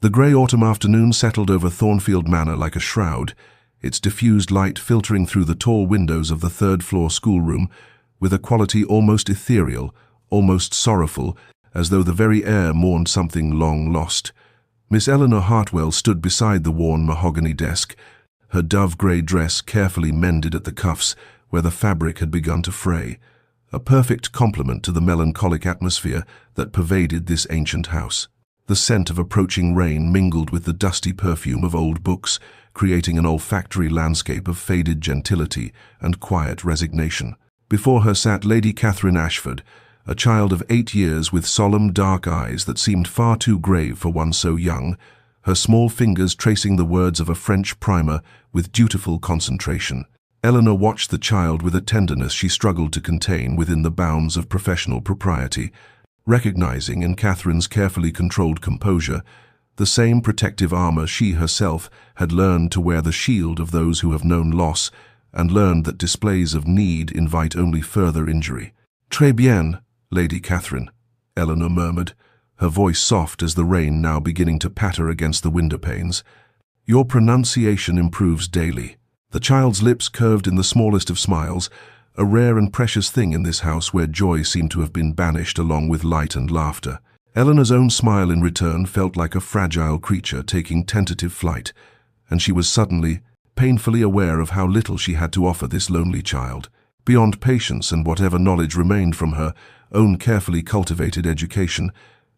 The grey autumn afternoon settled over Thornfield Manor like a shroud, its diffused light filtering through the tall windows of the third-floor schoolroom with a quality almost ethereal, almost sorrowful, as though the very air mourned something long lost. Miss Eleanor Hartwell stood beside the worn mahogany desk, her dove-grey dress carefully mended at the cuffs where the fabric had begun to fray, a perfect complement to the melancholic atmosphere that pervaded this ancient house. The scent of approaching rain mingled with the dusty perfume of old books, creating an olfactory landscape of faded gentility and quiet resignation. Before her sat Lady Catherine Ashford, a child of 8 years with solemn dark eyes that seemed far too grave for one so young, her small fingers tracing the words of a French primer with dutiful concentration. Eleanor watched the child with a tenderness she struggled to contain within the bounds of professional propriety, recognizing in Catherine's carefully controlled composure the same protective armor she herself had learned to wear, the shield of those who have known loss and learned that displays of need invite only further injury. "Très bien, Lady Catherine," Eleanor murmured, her voice soft as the rain now beginning to patter against the window panes. "Your pronunciation improves daily." The child's lips curved in the smallest of smiles, a rare and precious thing in this house where joy seemed to have been banished along with light and laughter. Eleanor's own smile in return felt like a fragile creature taking tentative flight, and she was suddenly, painfully aware of how little she had to offer this lonely child. Beyond patience and whatever knowledge remained from her own carefully cultivated education,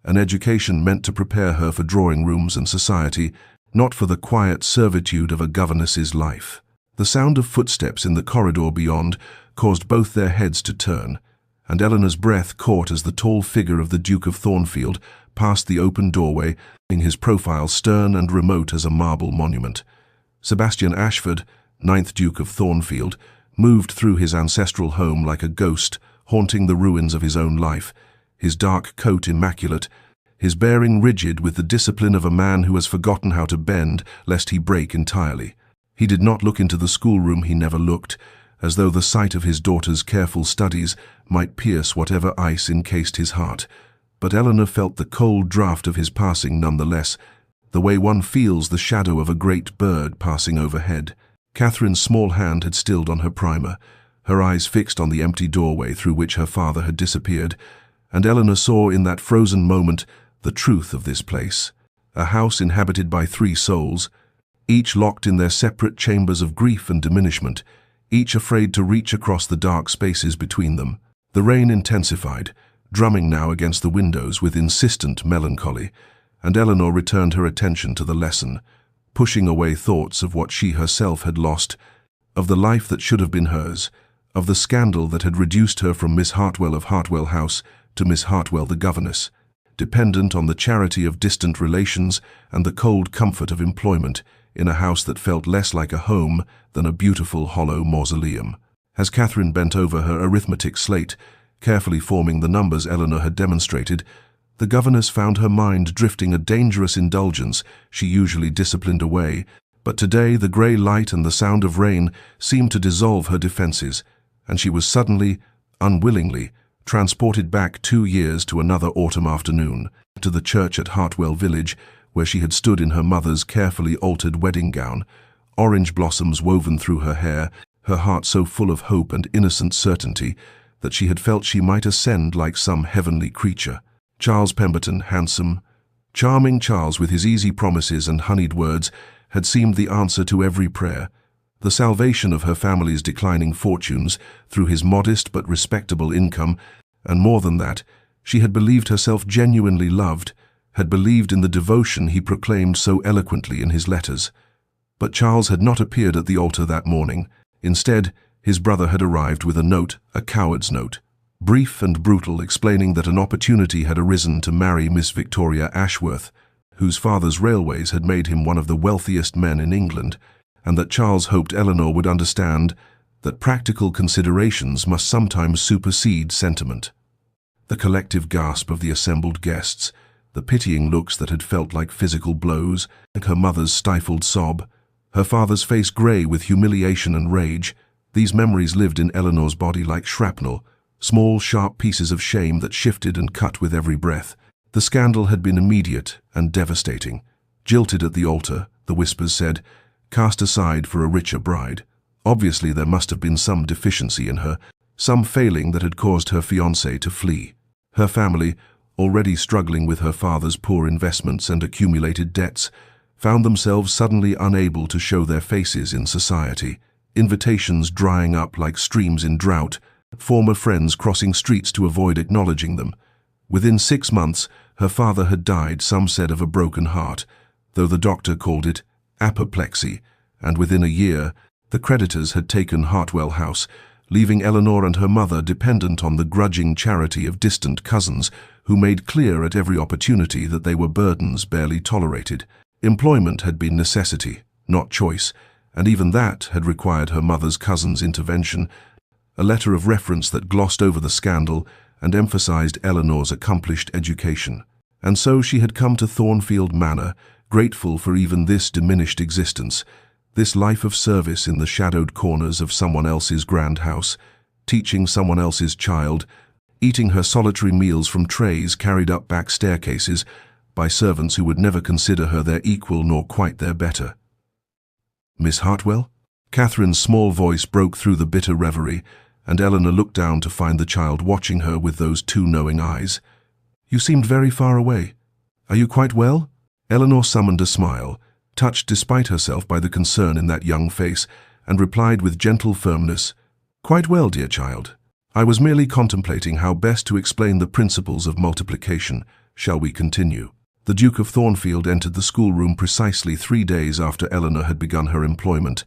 an education meant to prepare her for drawing rooms and society, not for the quiet servitude of a governess's life. The sound of footsteps in the corridor beyond caused both their heads to turn, and Eleanor's breath caught as the tall figure of the Duke of Thornfield passed the open doorway, his profile stern and remote as a marble monument. Sebastian Ashford, 9th Duke of Thornfield, moved through his ancestral home like a ghost, haunting the ruins of his own life, his dark coat immaculate, his bearing rigid with the discipline of a man who has forgotten how to bend lest he break entirely. He did not look into the schoolroom, he never looked, as though the sight of his daughter's careful studies might pierce whatever ice encased his heart. But Eleanor felt the cold draught of his passing nonetheless, the way one feels the shadow of a great bird passing overhead. Catherine's small hand had stilled on her primer, her eyes fixed on the empty doorway through which her father had disappeared, and Eleanor saw in that frozen moment the truth of this place, a house inhabited by 3 souls, each locked in their separate chambers of grief and diminishment, each afraid to reach across the dark spaces between them. The rain intensified, drumming now against the windows with insistent melancholy, and Eleanor returned her attention to the lesson, pushing away thoughts of what she herself had lost, of the life that should have been hers, of the scandal that had reduced her from Miss Hartwell of Hartwell House to Miss Hartwell the governess, dependent on the charity of distant relations and the cold comfort of employment, in a house that felt less like a home than a beautiful hollow mausoleum. As Catherine bent over her arithmetic slate, carefully forming the numbers Eleanor had demonstrated, the governess found her mind drifting a dangerous indulgence she usually disciplined away, but today the grey light and the sound of rain seemed to dissolve her defences, and she was suddenly, unwillingly, transported back 2 years to another autumn afternoon, to the church at Hartwell Village, where she had stood in her mother's carefully altered wedding gown, orange blossoms woven through her hair, her heart so full of hope and innocent certainty that she had felt she might ascend like some heavenly creature. Charles Pemberton, handsome, charming Charles with his easy promises and honeyed words, had seemed the answer to every prayer, the salvation of her family's declining fortunes through his modest but respectable income, and more than that, she had believed herself genuinely loved, had believed in the devotion he proclaimed so eloquently in his letters. But Charles had not appeared at the altar that morning. Instead, his brother had arrived with a note, a coward's note, brief and brutal, explaining that an opportunity had arisen to marry Miss Victoria Ashworth, whose father's railways had made him one of the wealthiest men in England, and that Charles hoped Eleanor would understand that practical considerations must sometimes supersede sentiment. The collective gasp of the assembled guests, the pitying looks that had felt like physical blows, her mother's stifled sob, her father's face grey with humiliation and rage, these memories lived in Eleanor's body like shrapnel, small, sharp pieces of shame that shifted and cut with every breath. The scandal had been immediate and devastating. Jilted at the altar, the whispers said, cast aside for a richer bride. Obviously there must have been some deficiency in her, some failing that had caused her fiancé to flee. Her family, already struggling with her father's poor investments and accumulated debts, found themselves suddenly unable to show their faces in society. Invitations drying up like streams in drought, former friends crossing streets to avoid acknowledging them. Within 6 months, her father had died, some said of a broken heart, though the doctor called it apoplexy, and within a year, the creditors had taken Hartwell House, leaving Eleanor and her mother dependent on the grudging charity of distant cousins who made clear at every opportunity that they were burdens barely tolerated. Employment had been necessity, not choice, and even that had required her mother's cousin's intervention, a letter of reference that glossed over the scandal and emphasized Eleanor's accomplished education. And so she had come to Thornfield Manor, grateful for even this diminished existence, this life of service in the shadowed corners of someone else's grand house, teaching someone else's child, eating her solitary meals from trays carried up back staircases by servants who would never consider her their equal nor quite their better. Miss Hartwell? Catherine's small voice broke through the bitter reverie, and Eleanor looked down to find the child watching her with those two knowing eyes. You seemed very far away. Are you quite well? Eleanor summoned a smile, touched despite herself by the concern in that young face, and replied with gentle firmness, Quite well, dear child. I was merely contemplating how best to explain the principles of multiplication. Shall we continue? The Duke of Thornfield entered the schoolroom precisely 3 days after Eleanor had begun her employment,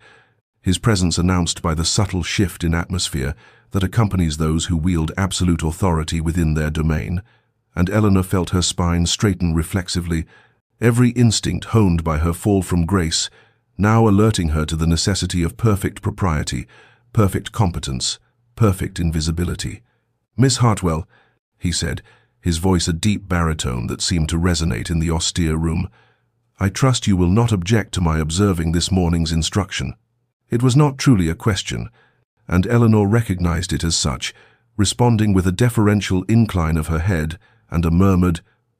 his presence announced by the subtle shift in atmosphere that accompanies those who wield absolute authority within their domain, and Eleanor felt her spine straighten reflexively, every instinct honed by her fall from grace, now alerting her to the necessity of perfect propriety, perfect competence, perfect invisibility. Miss Hartwell, he said, his voice a deep baritone that seemed to resonate in the austere room, I trust you will not object to my observing this morning's instruction. It was not truly a question, and Eleanor recognized it as such, responding with a deferential incline of her head and a murmured,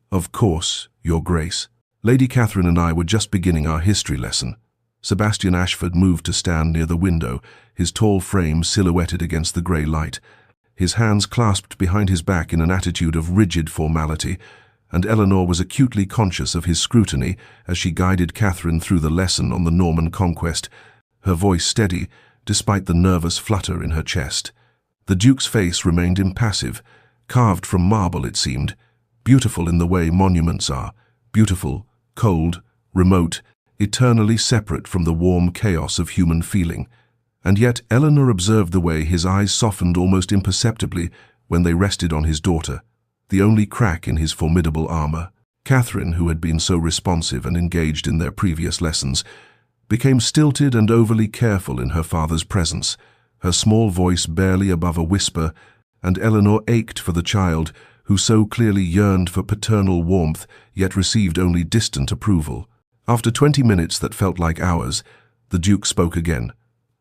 Of course, Your Grace. Lady Catherine and I were just beginning our history lesson. Sebastian Ashford moved to stand near the window, his tall frame silhouetted against the grey light, his hands clasped behind his back in an attitude of rigid formality, and Eleanor was acutely conscious of his scrutiny as she guided Catherine through the lesson on the Norman conquest, her voice steady despite the nervous flutter in her chest. The Duke's face remained impassive, carved from marble it seemed, beautiful in the way monuments are, beautiful, cold, remote, eternally separate from the warm chaos of human feeling. And yet Eleanor observed the way his eyes softened almost imperceptibly when they rested on his daughter, the only crack in his formidable armor. Catherine, who had been so responsive and engaged in their previous lessons, became stilted and overly careful in her father's presence, her small voice barely above a whisper, and Eleanor ached for the child who so clearly yearned for paternal warmth yet received only distant approval. After 20 minutes that felt like hours, the Duke spoke again.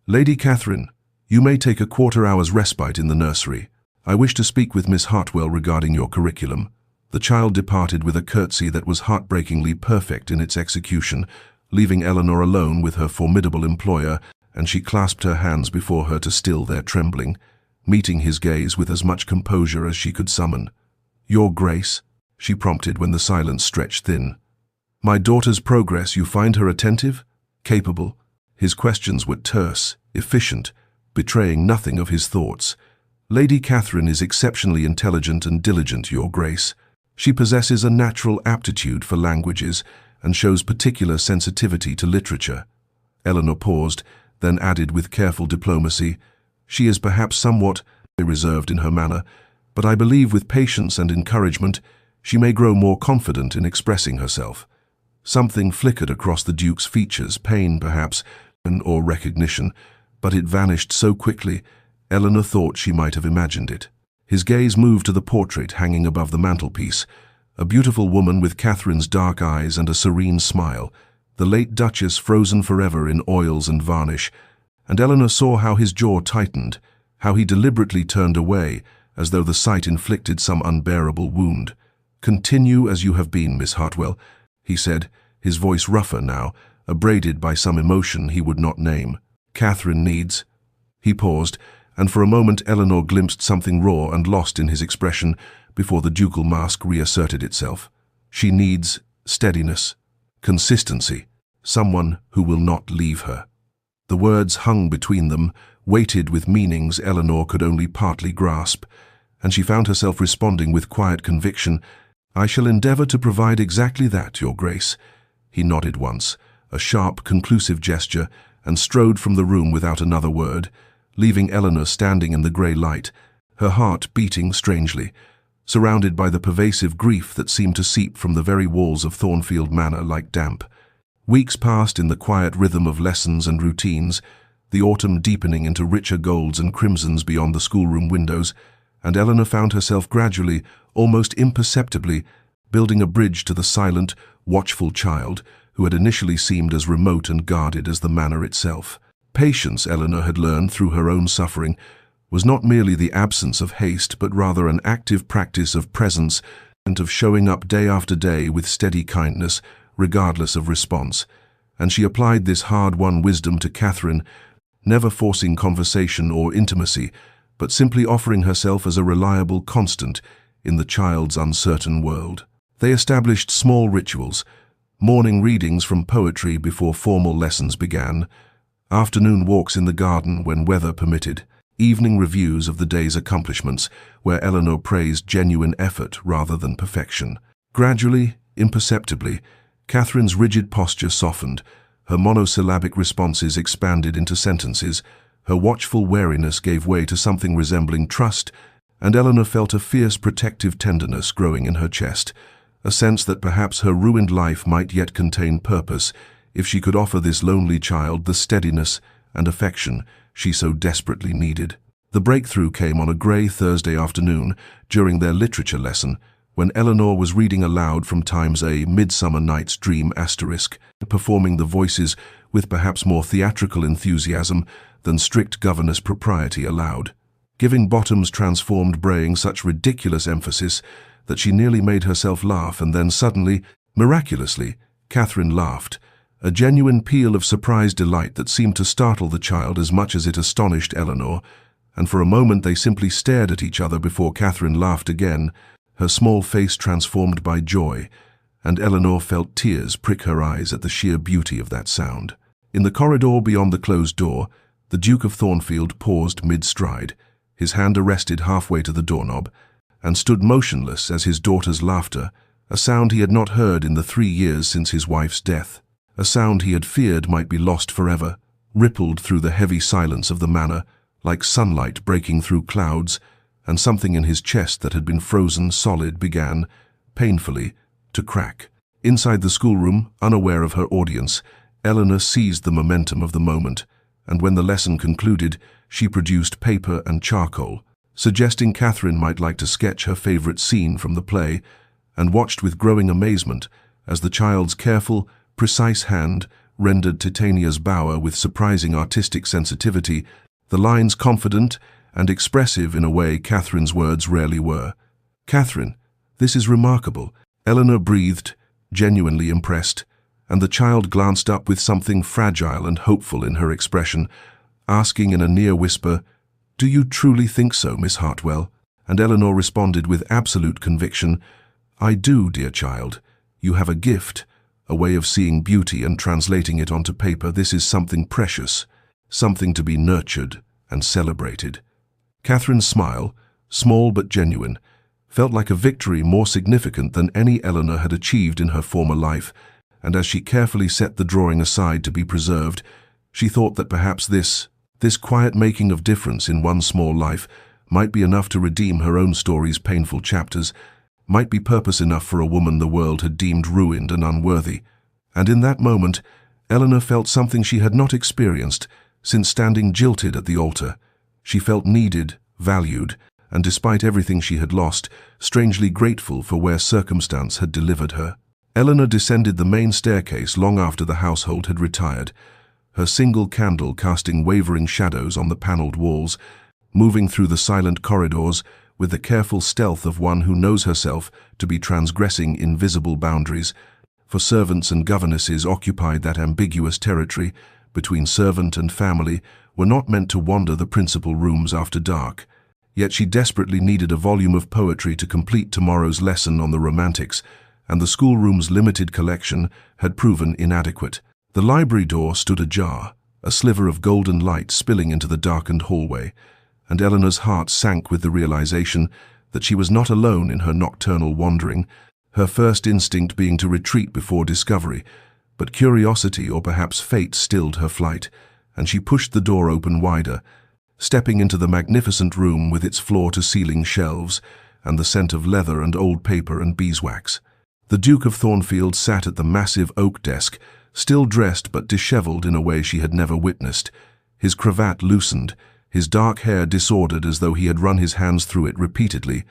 Lady Catherine, you may take a quarter-hour's respite in the nursery. I wish to speak with Miss Hartwell regarding your curriculum. The child departed with a curtsy that was heartbreakingly perfect in its execution, leaving Eleanor alone with her formidable employer, and she clasped her hands before her to still their trembling, meeting his gaze with as much composure as she could summon. Your Grace, she prompted when the silence stretched thin. My daughter's progress, you find her attentive? Capable? His questions were terse, efficient, betraying nothing of his thoughts. Lady Catherine is exceptionally intelligent and diligent, Your Grace. She possesses a natural aptitude for languages and shows particular sensitivity to literature. Eleanor paused, then added with careful diplomacy, She is perhaps somewhat reserved in her manner, but I believe with patience and encouragement she may grow more confident in expressing herself. Something flickered across the Duke's features, pain perhaps, or recognition, but it vanished so quickly, Eleanor thought she might have imagined it. His gaze moved to the portrait hanging above the mantelpiece, a beautiful woman with Catherine's dark eyes and a serene smile, the late Duchess frozen forever in oils and varnish, and Eleanor saw how his jaw tightened, how he deliberately turned away, as though the sight inflicted some unbearable wound. Continue as you have been, Miss Hartwell, he said, his voice rougher now, abraded by some emotion he would not name. "Catherine needs—" He paused, and for a moment Eleanor glimpsed something raw and lost in his expression before the ducal mask reasserted itself. "She needs steadiness, consistency, someone who will not leave her." The words hung between them, weighted with meanings Eleanor could only partly grasp, and she found herself responding with quiet conviction, "I shall endeavor to provide exactly that, Your Grace." He nodded once, a sharp, conclusive gesture, and strode from the room without another word, leaving Eleanor standing in the grey light, her heart beating strangely, surrounded by the pervasive grief that seemed to seep from the very walls of Thornfield Manor like damp. Weeks passed in the quiet rhythm of lessons and routines, the autumn deepening into richer golds and crimsons beyond the schoolroom windows, and Eleanor found herself gradually, almost imperceptibly, building a bridge to the silent, watchful child who had initially seemed as remote and guarded as the manor itself. Patience, Eleanor had learned through her own suffering, was not merely the absence of haste, but rather an active practice of presence and of showing up day after day with steady kindness, regardless of response. And she applied this hard-won wisdom to Catherine, never forcing conversation or intimacy, but simply offering herself as a reliable constant in the child's uncertain world. They established small rituals, morning readings from poetry before formal lessons began, afternoon walks in the garden when weather permitted, evening reviews of the day's accomplishments where Eleanor praised genuine effort rather than perfection. Gradually, imperceptibly, Catherine's rigid posture softened, her monosyllabic responses expanded into sentences, her watchful wariness gave way to something resembling trust, and Eleanor felt a fierce protective tenderness growing in her chest, a sense that perhaps her ruined life might yet contain purpose if she could offer this lonely child the steadiness and affection she so desperately needed. The breakthrough came on a grey Thursday afternoon during their literature lesson, when Eleanor was reading aloud from Time's A Midsummer Night's Dream *, performing the voices with perhaps more theatrical enthusiasm than strict governess propriety allowed, giving Bottom's transformed braying such ridiculous emphasis that she nearly made herself laugh, and then suddenly, miraculously, Catherine laughed, a genuine peal of surprised delight that seemed to startle the child as much as it astonished Eleanor, and for a moment they simply stared at each other before Catherine laughed again, her small face transformed by joy, and Eleanor felt tears prick her eyes at the sheer beauty of that sound. In the corridor beyond the closed door, the Duke of Thornfield paused mid-stride, his hand arrested halfway to the doorknob, and stood motionless as his daughter's laughter, a sound he had not heard in the 3 years since his wife's death, a sound he had feared might be lost forever, rippled through the heavy silence of the manor, like sunlight breaking through clouds, and something in his chest that had been frozen solid began, painfully, to crack. Inside the schoolroom, unaware of her audience, Eleanor seized the momentum of the moment, and when the lesson concluded, she produced paper and charcoal, suggesting Catherine might like to sketch her favorite scene from the play, and watched with growing amazement as the child's careful, precise hand rendered Titania's bower with surprising artistic sensitivity, the lines confident and expressive in a way Catherine's words rarely were. "Catherine, this is remarkable," Eleanor breathed, genuinely impressed, and the child glanced up with something fragile and hopeful in her expression, asking in a near whisper, "Do you truly think so, Miss Hartwell?" And Eleanor responded with absolute conviction, "I do, dear child. You have a gift, a way of seeing beauty and translating it onto paper. This is something precious, something to be nurtured and celebrated." Catherine's smile, small but genuine, felt like a victory more significant than any Eleanor had achieved in her former life, and as she carefully set the drawing aside to be preserved, she thought that perhaps this quiet making of difference in one small life might be enough to redeem her own story's painful chapters, might be purpose enough for a woman the world had deemed ruined and unworthy. And in that moment, Eleanor felt something she had not experienced since standing jilted at the altar. She felt needed, valued, and despite everything she had lost, strangely grateful for where circumstance had delivered her. Eleanor descended the main staircase long after the household had retired, her single candle casting wavering shadows on the panelled walls, moving through the silent corridors with the careful stealth of one who knows herself to be transgressing invisible boundaries, for servants and governesses occupied that ambiguous territory between servant and family, were not meant to wander the principal rooms after dark. Yet she desperately needed a volume of poetry to complete tomorrow's lesson on the Romantics, and the schoolroom's limited collection had proven inadequate. The library door stood ajar, a sliver of golden light spilling into the darkened hallway, and Eleanor's heart sank with the realization that she was not alone in her nocturnal wandering, her first instinct being to retreat before discovery. But curiosity, or perhaps fate, stilled her flight, and she pushed the door open wider, stepping into the magnificent room with its floor-to-ceiling shelves and the scent of leather and old paper and beeswax. The Duke of Thornfield sat at the massive oak desk, still dressed but disheveled in a way she had never witnessed, his cravat loosened, his dark hair disordered as though he had run his hands through it repeatedly,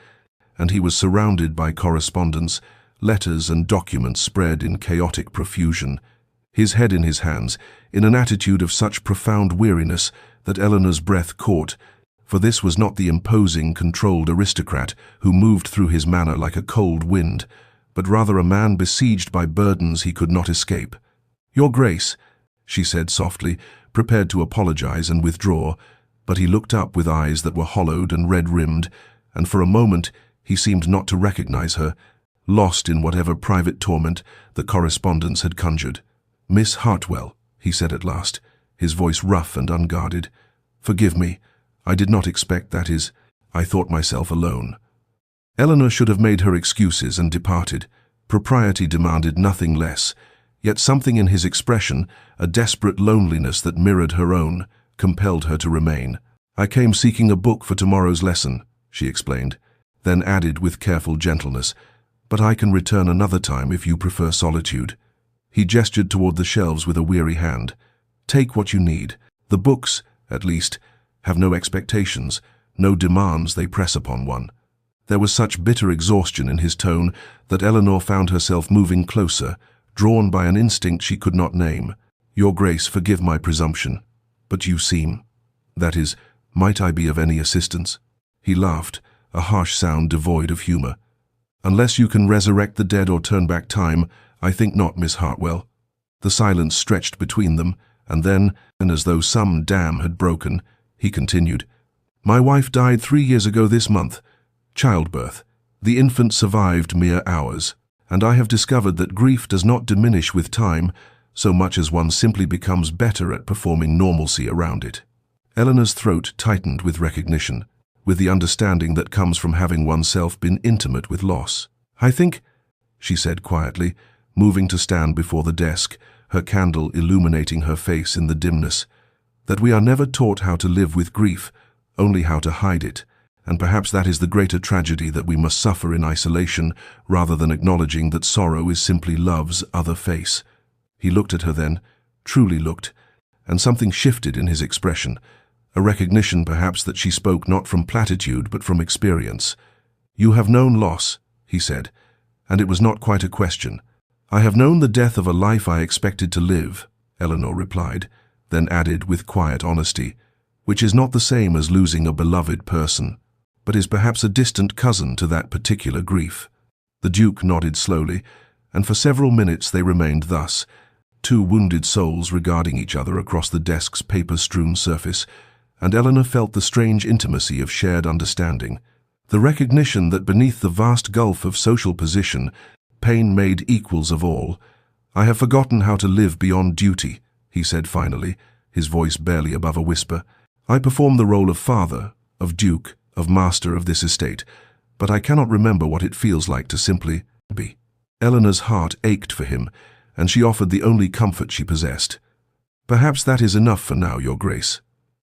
and he was surrounded by correspondence, letters and documents spread in chaotic profusion, his head in his hands, in an attitude of such profound weariness that Eleanor's breath caught, for this was not the imposing, controlled aristocrat who moved through his manner like a cold wind, but rather a man besieged by burdens he could not escape. "Your Grace," she said softly, prepared to apologize and withdraw, but he looked up with eyes that were hollowed and red-rimmed, and for a moment he seemed not to recognize her, lost in whatever private torment the correspondence had conjured. "Miss Hartwell," he said at last, his voice rough and unguarded. "Forgive me. I did not expect, that is, I thought myself alone." Eleanor should have made her excuses and departed. Propriety demanded nothing less, yet something in his expression, a desperate loneliness that mirrored her own, compelled her to remain. "I came seeking a book for tomorrow's lesson," she explained, then added with careful gentleness, "but I can return another time if you prefer solitude." He gestured toward the shelves with a weary hand. "Take what you need. The books, at least, have no expectations, no demands they press upon one." There was such bitter exhaustion in his tone that Eleanor found herself moving closer, drawn by an instinct she could not name. "Your Grace, forgive my presumption, but you seem... that is, might I be of any assistance?" He laughed, a harsh sound devoid of humor. "Unless you can resurrect the dead or turn back time, I think not, Miss Hartwell." The silence stretched between them, and then, and as though some dam had broken, he continued, "My wife died 3 years ago this month. Childbirth. The infant survived mere hours, and I have discovered that grief does not diminish with time so much as one simply becomes better at performing normalcy around it." Eleanor's throat tightened with recognition, with the understanding that comes from having oneself been intimate with loss. "I think," she said quietly, moving to stand before the desk, her candle illuminating her face in the dimness, "that we are never taught how to live with grief, only how to hide it, and perhaps that is the greater tragedy, that we must suffer in isolation rather than acknowledging that sorrow is simply love's other face." He looked at her then, truly looked, and something shifted in his expression, a recognition perhaps that she spoke not from platitude but from experience. "You have known loss," he said, "and it was not quite a question." "I have known the death of a life I expected to live," Eleanor replied, then added with quiet honesty, "which is not the same as losing a beloved person, but is perhaps a distant cousin to that particular grief." The Duke nodded slowly, and for several minutes they remained thus, two wounded souls regarding each other across the desk's paper-strewn surface, and Eleanor felt the strange intimacy of shared understanding, the recognition that beneath the vast gulf of social position, pain made equals of all. "I have forgotten how to live beyond duty," he said finally, his voice barely above a whisper. "I perform the role of father, of duke, of master of this estate, but I cannot remember what it feels like to simply be." Eleanor's heart ached for him, and she offered the only comfort she possessed. "Perhaps that is enough for now, Your Grace.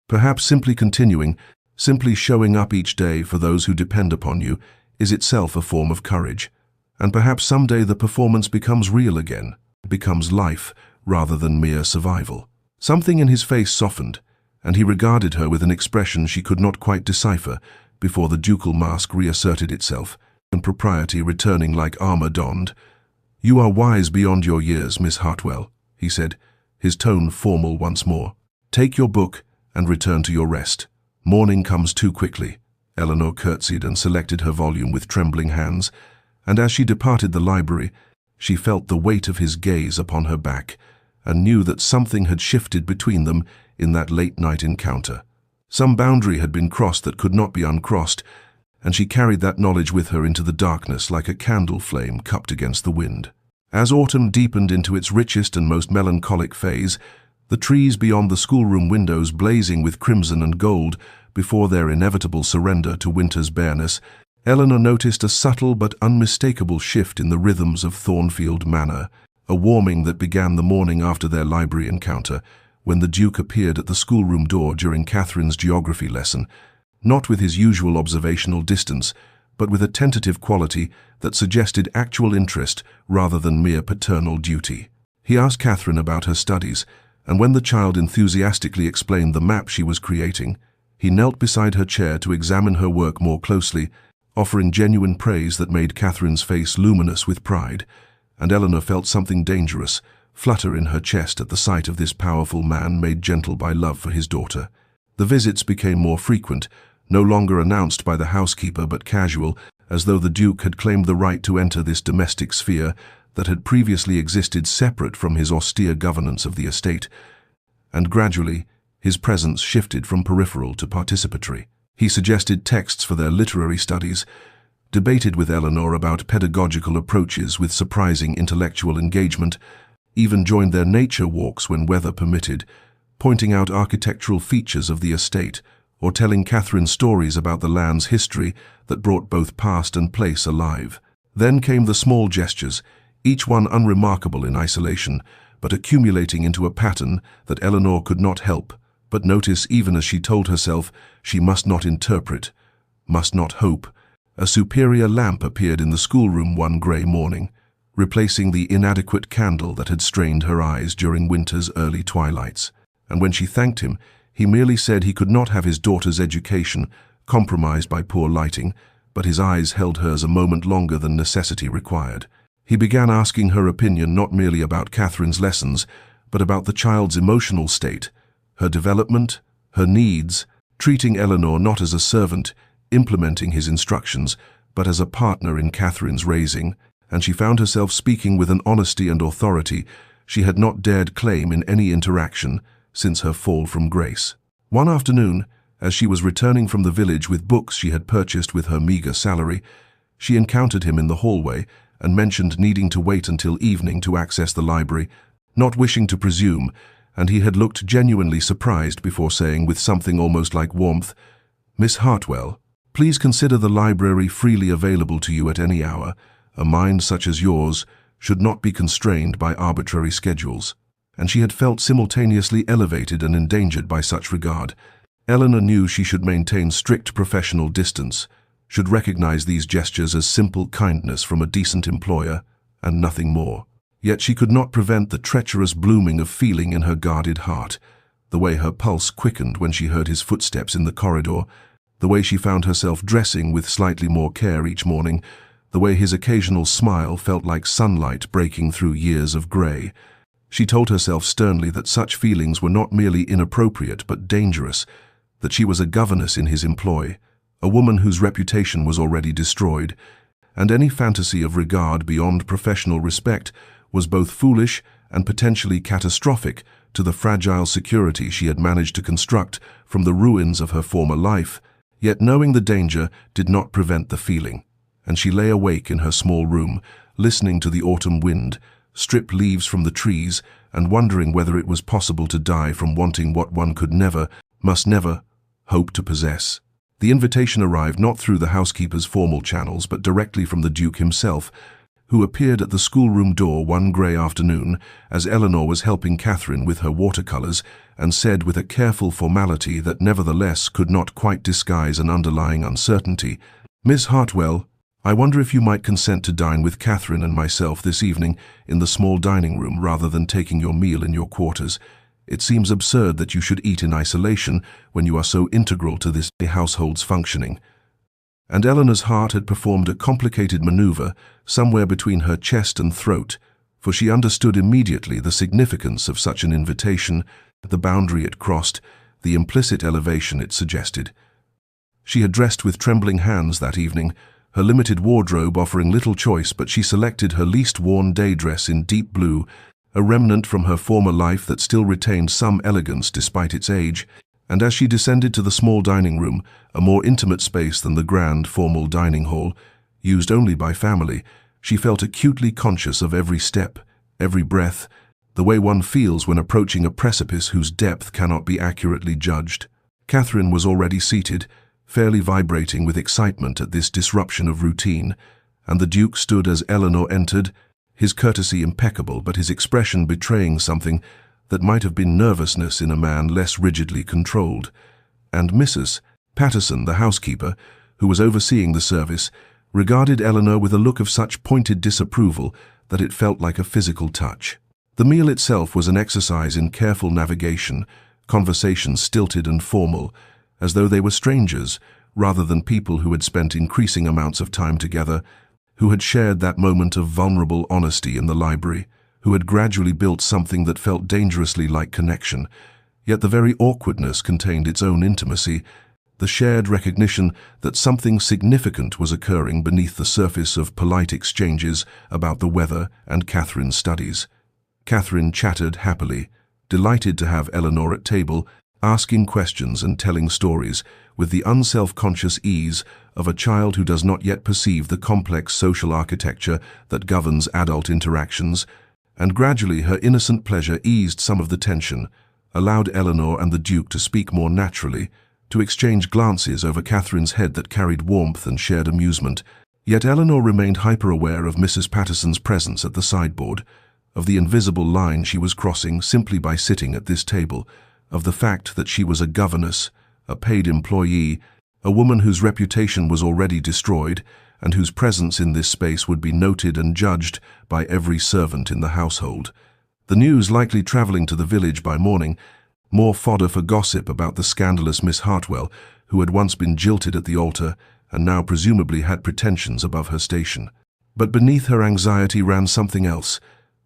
Perhaps simply continuing, simply showing up each day for those who depend upon you, is itself a form of courage. And perhaps someday the performance becomes real again, becomes life rather than mere survival." Something in his face softened, and he regarded her with an expression she could not quite decipher before the ducal mask reasserted itself, and propriety returning like armor donned. "You are wise beyond your years, Miss Hartwell," he said, his tone formal once more. "Take your book and return to your rest. Morning comes too quickly." Eleanor curtsied and selected her volume with trembling hands, and as she departed the library, She felt the weight of his gaze upon her back, and knew that something had shifted between them in that late-night encounter. Some boundary had been crossed that could not be uncrossed, and she carried that knowledge with her into the darkness like a candle flame cupped against the wind. As autumn deepened into its richest and most melancholic phase, the trees beyond the schoolroom windows blazing with crimson and gold before their inevitable surrender to winter's bareness, Eleanor noticed a subtle but unmistakable shift in the rhythms of Thornfield Manor, a warming that began the morning after their library encounter, when the Duke appeared at the schoolroom door during Catherine's geography lesson, not with his usual observational distance, but with a tentative quality that suggested actual interest rather than mere paternal duty. He asked Catherine about her studies, and when the child enthusiastically explained the map she was creating, he knelt beside her chair to examine her work more closely, offering genuine praise that made Catherine's face luminous with pride, and Eleanor felt something dangerous flutter in her chest at the sight of this powerful man made gentle by love for his daughter. The visits became more frequent, no longer announced by the housekeeper but casual, as though the Duke had claimed the right to enter this domestic sphere that had previously existed separate from his austere governance of the estate, and gradually his presence shifted from peripheral to participatory. He suggested texts for their literary studies, debated with Eleanor about pedagogical approaches with surprising intellectual engagement, even joined their nature walks when weather permitted, pointing out architectural features of the estate, or telling Catherine stories about the land's history that brought both past and place alive. Then came the small gestures, each one unremarkable in isolation, but accumulating into a pattern that Eleanor could not help but notice even as she told herself she must not interpret, must not hope. A superior lamp appeared in the schoolroom one grey morning, replacing the inadequate candle that had strained her eyes during winter's early twilights. And when she thanked him, he merely said he could not have his daughter's education compromised by poor lighting, but his eyes held hers a moment longer than necessity required. He began asking her opinion not merely about Catherine's lessons, but about the child's emotional state, her development, her needs, treating Eleanor not as a servant, implementing his instructions, but as a partner in Catherine's raising, and she found herself speaking with an honesty and authority she had not dared claim in any interaction since her fall from grace. One afternoon, as she was returning from the village with books she had purchased with her meager salary, she encountered him in the hallway and mentioned needing to wait until evening to access the library, not wishing to presume, and he had looked genuinely surprised before saying with something almost like warmth, "Miss Hartwell, please consider the library freely available to you at any hour. A mind such as yours should not be constrained by arbitrary schedules." And she had felt simultaneously elevated and endangered by such regard. Eleanor knew she should maintain strict professional distance, should recognize these gestures as simple kindness from a decent employer, and nothing more. Yet she could not prevent the treacherous blooming of feeling in her guarded heart, the way her pulse quickened when she heard his footsteps in the corridor, the way she found herself dressing with slightly more care each morning, the way his occasional smile felt like sunlight breaking through years of grey. She told herself sternly that such feelings were not merely inappropriate but dangerous, that she was a governess in his employ, a woman whose reputation was already destroyed, and any fantasy of regard beyond professional respect was both foolish and potentially catastrophic to the fragile security she had managed to construct from the ruins of her former life. Yet knowing the danger did not prevent the feeling, and she lay awake in her small room, listening to the autumn wind, strip leaves from the trees, and wondering whether it was possible to die from wanting what one could never, must never, hope to possess. The invitation arrived not through the housekeeper's formal channels, but directly from the Duke himself, who appeared at the schoolroom door one grey afternoon as Eleanor was helping Catherine with her watercolours, and said with a careful formality that nevertheless could not quite disguise an underlying uncertainty, "Miss Hartwell, I wonder if you might consent to dine with Catherine and myself this evening in the small dining room rather than taking your meal in your quarters. It seems absurd that you should eat in isolation when you are so integral to this household's functioning." And Eleanor's heart had performed a complicated maneuver somewhere between her chest and throat, for she understood immediately the significance of such an invitation, the boundary it crossed, the implicit elevation it suggested. She had dressed with trembling hands that evening, her limited wardrobe offering little choice, but she selected her least worn day dress in deep blue, a remnant from her former life that still retained some elegance despite its age. And as she descended to the small dining room, a more intimate space than the grand, formal dining hall, used only by family, she felt acutely conscious of every step, every breath, the way one feels when approaching a precipice whose depth cannot be accurately judged. Catherine was already seated, fairly vibrating with excitement at this disruption of routine, and the Duke stood as Eleanor entered, his courtesy impeccable but his expression betraying something that might have been nervousness in a man less rigidly controlled. And Mrs. Patterson, the housekeeper, who was overseeing the service, regarded Eleanor with a look of such pointed disapproval that it felt like a physical touch. The meal itself was an exercise in careful navigation, conversation stilted and formal, as though they were strangers, rather than people who had spent increasing amounts of time together, who had shared that moment of vulnerable honesty in the library, who had gradually built something that felt dangerously like connection. Yet the very awkwardness contained its own intimacy, the shared recognition that something significant was occurring beneath the surface of polite exchanges about the weather and Catherine's studies. Catherine chattered happily, delighted to have Eleanor at table, asking questions and telling stories with the unself-conscious ease of a child who does not yet perceive the complex social architecture that governs adult interactions, and gradually her innocent pleasure eased some of the tension, allowed Eleanor and the Duke to speak more naturally, to exchange glances over Catherine's head that carried warmth and shared amusement. Yet Eleanor remained hyper-aware of Mrs. Patterson's presence at the sideboard, of the invisible line she was crossing simply by sitting at this table, of the fact that she was a governess, a paid employee, a woman whose reputation was already destroyed, and whose presence in this space would be noted and judged by every servant in the household. The news likely travelling to the village by morning, more fodder for gossip about the scandalous Miss Hartwell, who had once been jilted at the altar and now presumably had pretensions above her station. But beneath her anxiety ran something else,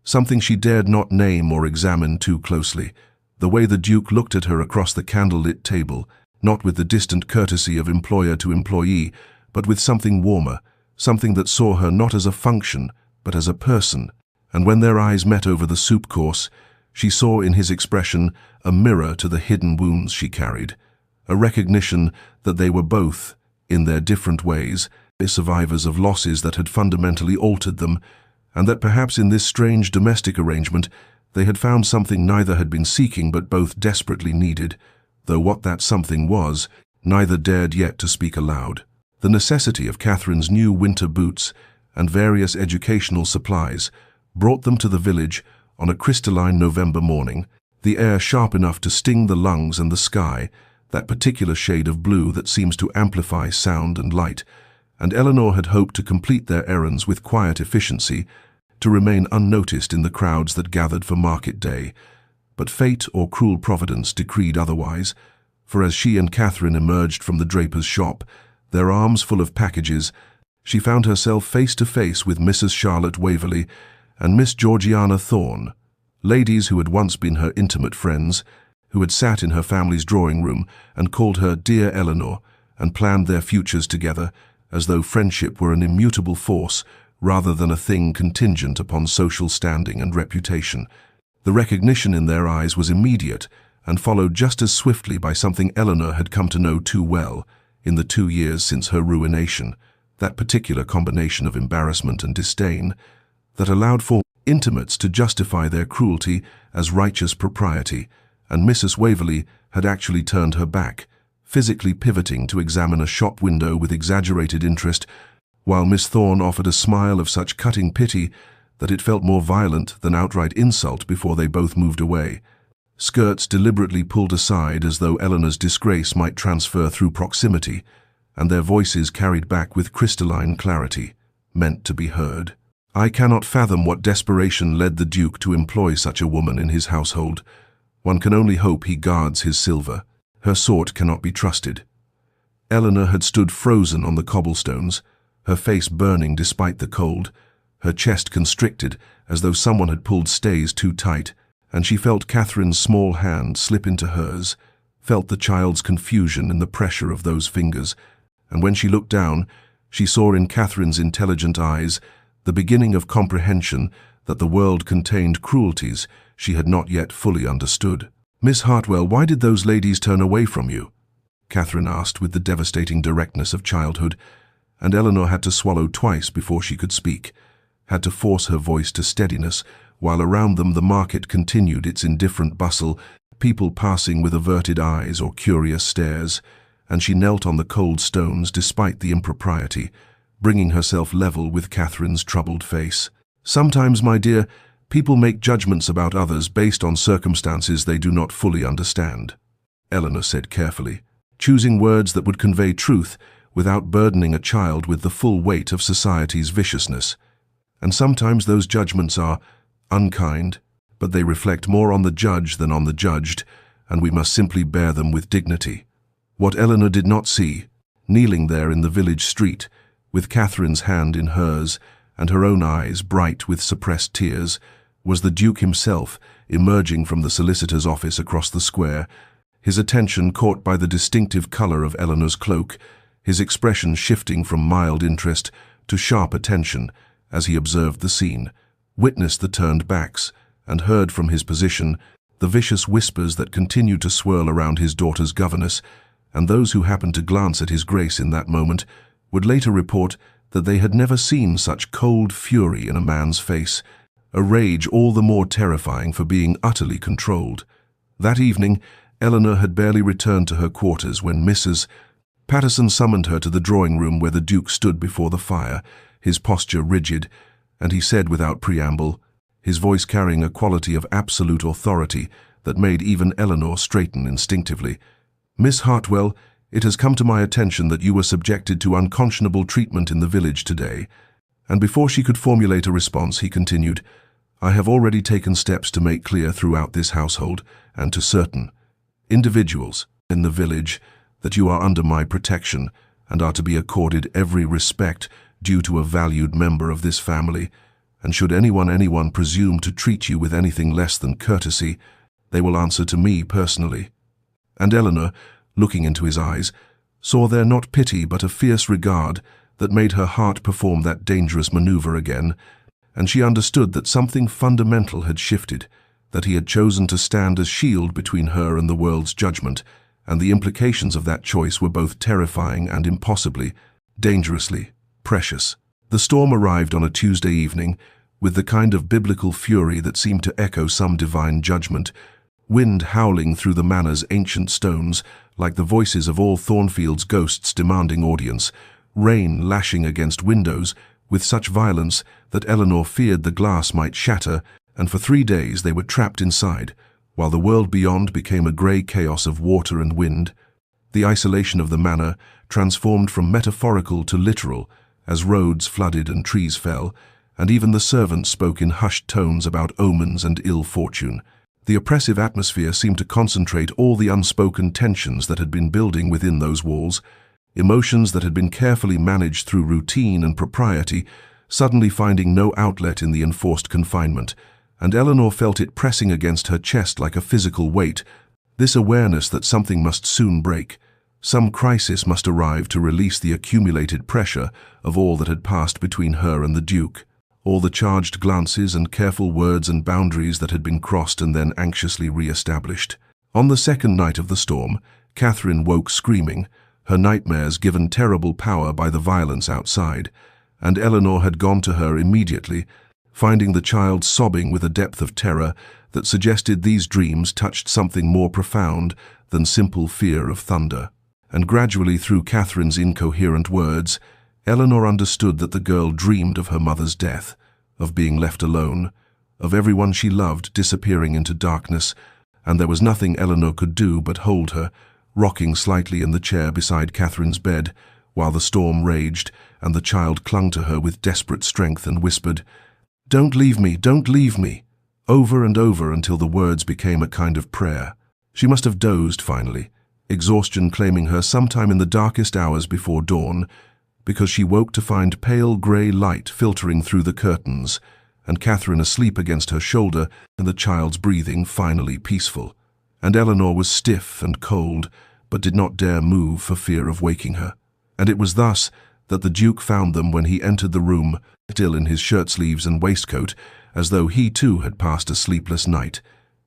something she dared not name or examine too closely. The way the Duke looked at her across the candle-lit table, not with the distant courtesy of employer to employee, but with something warmer, something that saw her not as a function, but as a person. And when their eyes met over the soup course, she saw in his expression a mirror to the hidden wounds she carried, a recognition that they were both, in their different ways, survivors of losses that had fundamentally altered them, and that perhaps in this strange domestic arrangement they had found something neither had been seeking but both desperately needed, though what that something was, neither dared yet to speak aloud. The necessity of Catherine's new winter boots and various educational supplies brought them to the village on a crystalline November morning, the air sharp enough to sting the lungs and the sky, that particular shade of blue that seems to amplify sound and light, and Eleanor had hoped to complete their errands with quiet efficiency, to remain unnoticed in the crowds that gathered for market day. But fate or cruel providence decreed otherwise, for as she and Catherine emerged from the draper's shop, their arms full of packages, she found herself face to face with Mrs. Charlotte Waverley and Miss Georgiana Thorne, ladies who had once been her intimate friends, who had sat in her family's drawing room and called her Dear Eleanor, and planned their futures together, as though friendship were an immutable force rather than a thing contingent upon social standing and reputation. The recognition in their eyes was immediate and followed just as swiftly by something Eleanor had come to know too well in the 2 years since her ruination, that particular combination of embarrassment and disdain that allowed for intimates to justify their cruelty as righteous propriety, and Mrs. Waverley had actually turned her back, physically pivoting to examine a shop window with exaggerated interest, while Miss Thorne offered a smile of such cutting pity that it felt more violent than outright insult before they both moved away. Skirts deliberately pulled aside as though Eleanor's disgrace might transfer through proximity, and their voices carried back with crystalline clarity, meant to be heard. I cannot fathom what desperation led the Duke to employ such a woman in his household. One can only hope he guards his silver. Her sort cannot be trusted. Eleanor had stood frozen on the cobblestones, her face burning despite the cold, her chest constricted as though someone had pulled stays too tight, and she felt Catherine's small hand slip into hers, felt the child's confusion in the pressure of those fingers, and when she looked down, She saw in Catherine's intelligent eyes the beginning of comprehension that the world contained cruelties she had not yet fully understood. "Miss Hartwell, why did those ladies turn away from you?" Catherine asked with the devastating directness of childhood, and Eleanor had to swallow twice before she could speak, had to force her voice to steadiness, while around them the market continued its indifferent bustle, people passing with averted eyes or curious stares, and she knelt on the cold stones despite the impropriety, bringing herself level with Catherine's troubled face. "Sometimes, my dear, people make judgments about others based on circumstances they do not fully understand," Eleanor said carefully, choosing words that would convey truth without burdening a child with the full weight of society's viciousness. "And sometimes those judgments are unkind, but they reflect more on the judge than on the judged, and we must simply bear them with dignity." What Eleanor did not see, kneeling there in the village street, with Catherine's hand in hers and her own eyes bright with suppressed tears, was the Duke himself emerging from the solicitor's office across the square, his attention caught by the distinctive color of Eleanor's cloak, his expression shifting from mild interest to sharp attention as he observed the scene, witnessed the turned backs, and heard from his position the vicious whispers that continued to swirl around his daughter's governess, and those who happened to glance at his grace in that moment would later report that they had never seen such cold fury in a man's face, a rage all the more terrifying for being utterly controlled. That evening, Eleanor had barely returned to her quarters when Mrs. Patterson summoned her to the drawing room where the Duke stood before the fire, his posture rigid, and he said without preamble, his voice carrying a quality of absolute authority that made even Eleanor straighten instinctively, "Miss Hartwell, it has come to my attention that you were subjected to unconscionable treatment in the village today." And before she could formulate a response, he continued, "I have already taken steps to make clear throughout this household and to certain individuals in the village that you are under my protection and are to be accorded every respect due to a valued member of this family, and should anyone presume to treat you with anything less than courtesy, they will answer to me personally." And Eleanor, looking into his eyes, saw there not pity but a fierce regard that made her heart perform that dangerous maneuver again, and she understood that something fundamental had shifted, that he had chosen to stand as shield between her and the world's judgment, and the implications of that choice were both terrifying and impossibly, dangerously precious. The storm arrived on a Tuesday evening, with the kind of biblical fury that seemed to echo some divine judgment, wind howling through the manor's ancient stones like the voices of all Thornfield's ghosts demanding audience, rain lashing against windows with such violence that Eleanor feared the glass might shatter, and for 3 days they were trapped inside, while the world beyond became a grey chaos of water and wind. The isolation of the manor transformed from metaphorical to literal as roads flooded and trees fell, and even the servants spoke in hushed tones about omens and ill fortune. The oppressive atmosphere seemed to concentrate all the unspoken tensions that had been building within those walls, emotions that had been carefully managed through routine and propriety, suddenly finding no outlet in the enforced confinement, and Eleanor felt it pressing against her chest like a physical weight, this awareness that something must soon break. Some crisis must arrive to release the accumulated pressure of all that had passed between her and the Duke, all the charged glances and careful words and boundaries that had been crossed and then anxiously re-established. On the second night of the storm, Catherine woke screaming, her nightmares given terrible power by the violence outside, and Eleanor had gone to her immediately, finding the child sobbing with a depth of terror that suggested these dreams touched something more profound than simple fear of thunder. And gradually, through Catherine's incoherent words, Eleanor understood that the girl dreamed of her mother's death, of being left alone, of everyone she loved disappearing into darkness, and there was nothing Eleanor could do but hold her, rocking slightly in the chair beside Catherine's bed, while the storm raged, and the child clung to her with desperate strength and whispered, "Don't leave me, don't leave me," over and over until the words became a kind of prayer. She must have dozed finally, exhaustion claiming her sometime in the darkest hours before dawn, because she woke to find pale grey light filtering through the curtains, and Catherine asleep against her shoulder and the child's breathing finally peaceful. And Eleanor was stiff and cold, but did not dare move for fear of waking her. And it was thus that the Duke found them when he entered the room, still in his shirt-sleeves and waistcoat, as though he too had passed a sleepless night,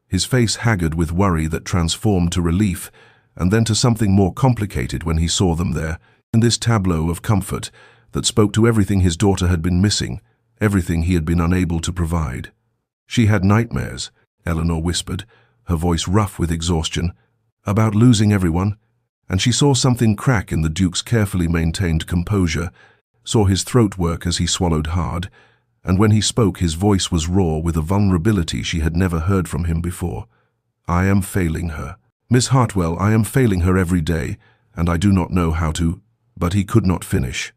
his face haggard with worry that transformed to relief, and then to something more complicated when he saw them there, in this tableau of comfort that spoke to everything his daughter had been missing, everything he had been unable to provide. "She had nightmares," Eleanor whispered, her voice rough with exhaustion, "about losing everyone," and she saw something crack in the Duke's carefully maintained composure, saw his throat work as he swallowed hard, and when he spoke his voice was raw with a vulnerability she had never heard from him before. "I am failing her. Miss Hartwell, I am failing her every day, and I do not know how to—" But he could not finish,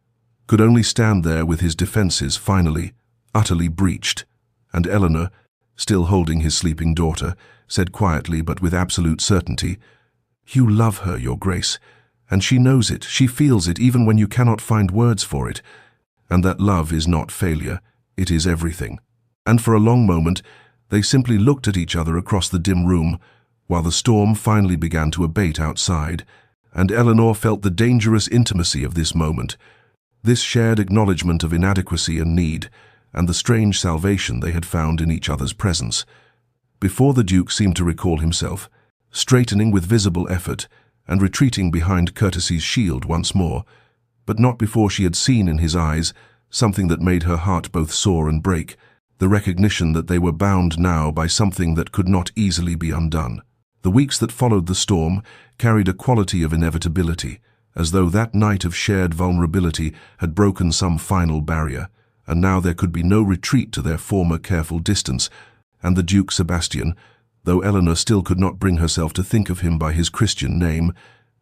could only stand there with his defenses finally, utterly breached, and Eleanor, still holding his sleeping daughter, said quietly but with absolute certainty, "You love her, Your Grace, and she knows it, she feels it even when you cannot find words for it, and that love is not failure, it is everything." And for a long moment, they simply looked at each other across the dim room, while the storm finally began to abate outside, and Eleanor felt the dangerous intimacy of this moment, this shared acknowledgement of inadequacy and need, and the strange salvation they had found in each other's presence. Before the Duke seemed to recall himself, straightening with visible effort and retreating behind courtesy's shield once more, but not before she had seen in his eyes something that made her heart both soar and break, the recognition that they were bound now by something that could not easily be undone. The weeks that followed the storm carried a quality of inevitability, as though that night of shared vulnerability had broken some final barrier, and now there could be no retreat to their former careful distance, and the Duke Sebastian, though Eleanor still could not bring herself to think of him by his Christian name,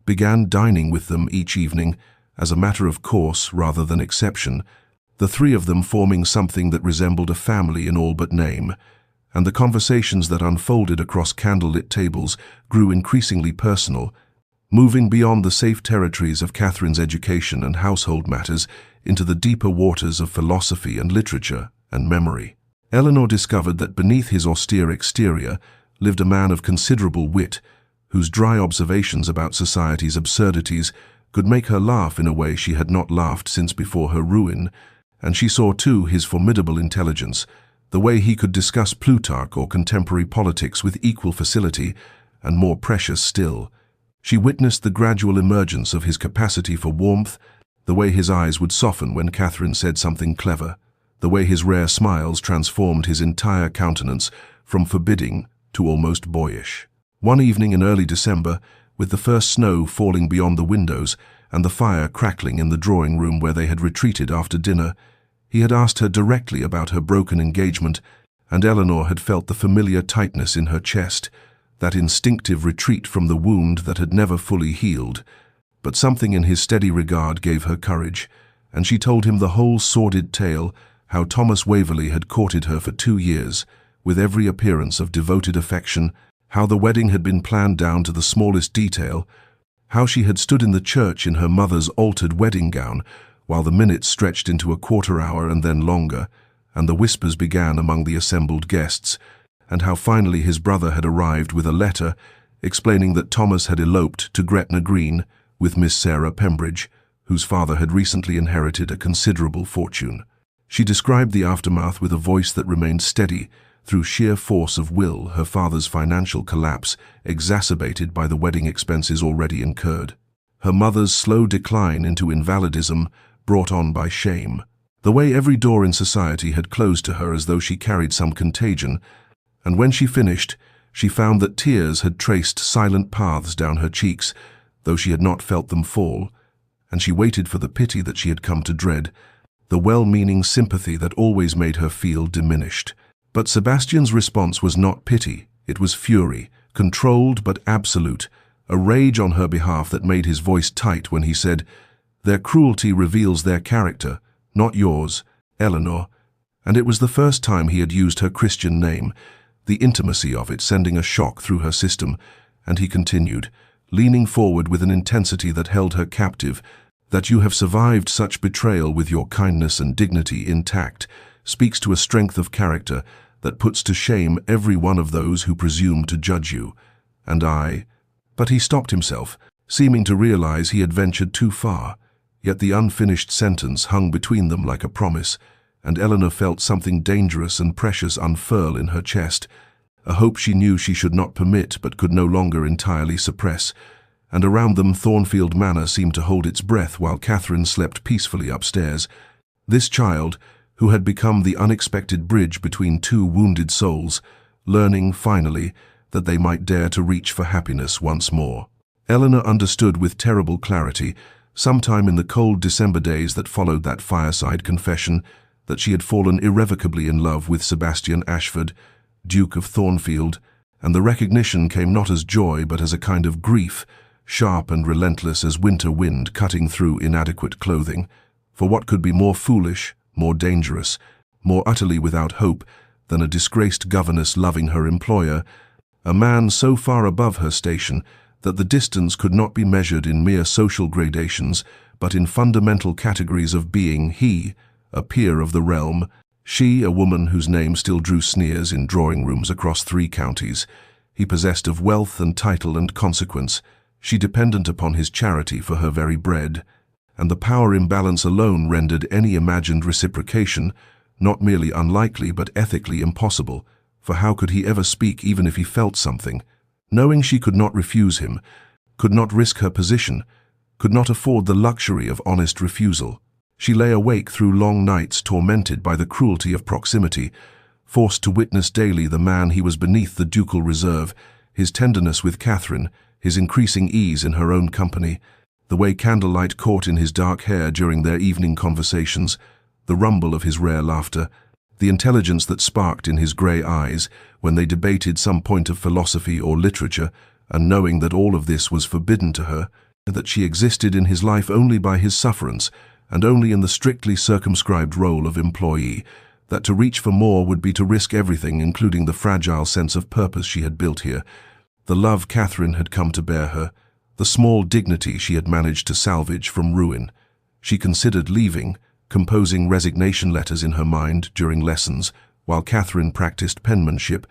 began dining with them each evening, as a matter of course rather than exception, the three of them forming something that resembled a family in all but name, and the conversations that unfolded across candlelit tables grew increasingly personal, moving beyond the safe territories of Catherine's education and household matters into the deeper waters of philosophy and literature and memory. Eleanor discovered that beneath his austere exterior lived a man of considerable wit, whose dry observations about society's absurdities could make her laugh in a way she had not laughed since before her ruin, and she saw too his formidable intelligence, the way he could discuss Plutarch or contemporary politics with equal facility, and more precious still, she witnessed the gradual emergence of his capacity for warmth, the way his eyes would soften when Catherine said something clever, the way his rare smiles transformed his entire countenance from forbidding to almost boyish. One evening in early December, with the first snow falling beyond the windows and the fire crackling in the drawing room where they had retreated after dinner, he had asked her directly about her broken engagement, and Eleanor had felt the familiar tightness in her chest, that instinctive retreat from the wound that had never fully healed. But something in his steady regard gave her courage, and she told him the whole sordid tale, how Thomas Waverley had courted her for 2 years, with every appearance of devoted affection, how the wedding had been planned down to the smallest detail, how she had stood in the church in her mother's altered wedding gown, while the minutes stretched into a quarter hour and then longer, and the whispers began among the assembled guests, and how finally his brother had arrived with a letter explaining that Thomas had eloped to Gretna Green with Miss Sarah Pembridge, whose father had recently inherited a considerable fortune. She described the aftermath with a voice that remained steady through sheer force of will, her father's financial collapse exacerbated by the wedding expenses already incurred, her mother's slow decline into invalidism brought on by shame, the way every door in society had closed to her as though she carried some contagion, and when she finished, she found that tears had traced silent paths down her cheeks, though she had not felt them fall, and she waited for the pity that she had come to dread, the well-meaning sympathy that always made her feel diminished. But Sebastian's response was not pity, it was fury, controlled but absolute, a rage on her behalf that made his voice tight when he said, "Their cruelty reveals their character, not yours, Eleanor," and it was the first time he had used her Christian name, the intimacy of it sending a shock through her system, and he continued, leaning forward with an intensity that held her captive, "That you have survived such betrayal with your kindness and dignity intact speaks to a strength of character that puts to shame every one of those who presume to judge you. And I—" But he stopped himself, seeming to realize he had ventured too far. Yet the unfinished sentence hung between them like a promise, and Eleanor felt something dangerous and precious unfurl in her chest, a hope she knew she should not permit but could no longer entirely suppress. And around them Thornfield Manor seemed to hold its breath while Catherine slept peacefully upstairs. This child, who had become the unexpected bridge between two wounded souls, learning, finally, that they might dare to reach for happiness once more. Eleanor understood with terrible clarity, sometime in the cold December days that followed that fireside confession, that she had fallen irrevocably in love with Sebastian Ashford, Duke of Thornfield, and the recognition came not as joy but as a kind of grief, sharp and relentless as winter wind cutting through inadequate clothing. For what could be more foolish, more dangerous, more utterly without hope than a disgraced governess loving her employer, a man so far above her station that the distance could not be measured in mere social gradations, but in fundamental categories of being, he, a peer of the realm, she, a woman whose name still drew sneers in drawing-rooms across 3 counties, he possessed of wealth and title and consequence, she dependent upon his charity for her very bread, and the power imbalance alone rendered any imagined reciprocation not merely unlikely but ethically impossible, for how could he ever speak even if he felt something? Knowing she could not refuse him, could not risk her position, could not afford the luxury of honest refusal, she lay awake through long nights tormented by the cruelty of proximity, forced to witness daily the man he was beneath the ducal reserve, his tenderness with Catherine, his increasing ease in her own company, the way candlelight caught in his dark hair during their evening conversations, the rumble of his rare laughter, the intelligence that sparked in his grey eyes when they debated some point of philosophy or literature, and knowing that all of this was forbidden to her, that she existed in his life only by his sufferance, and only in the strictly circumscribed role of employee, that to reach for more would be to risk everything, including the fragile sense of purpose she had built here, the love Catherine had come to bear her, the small dignity she had managed to salvage from ruin. She considered leaving, composing resignation letters in her mind during lessons, while Catherine practiced penmanship,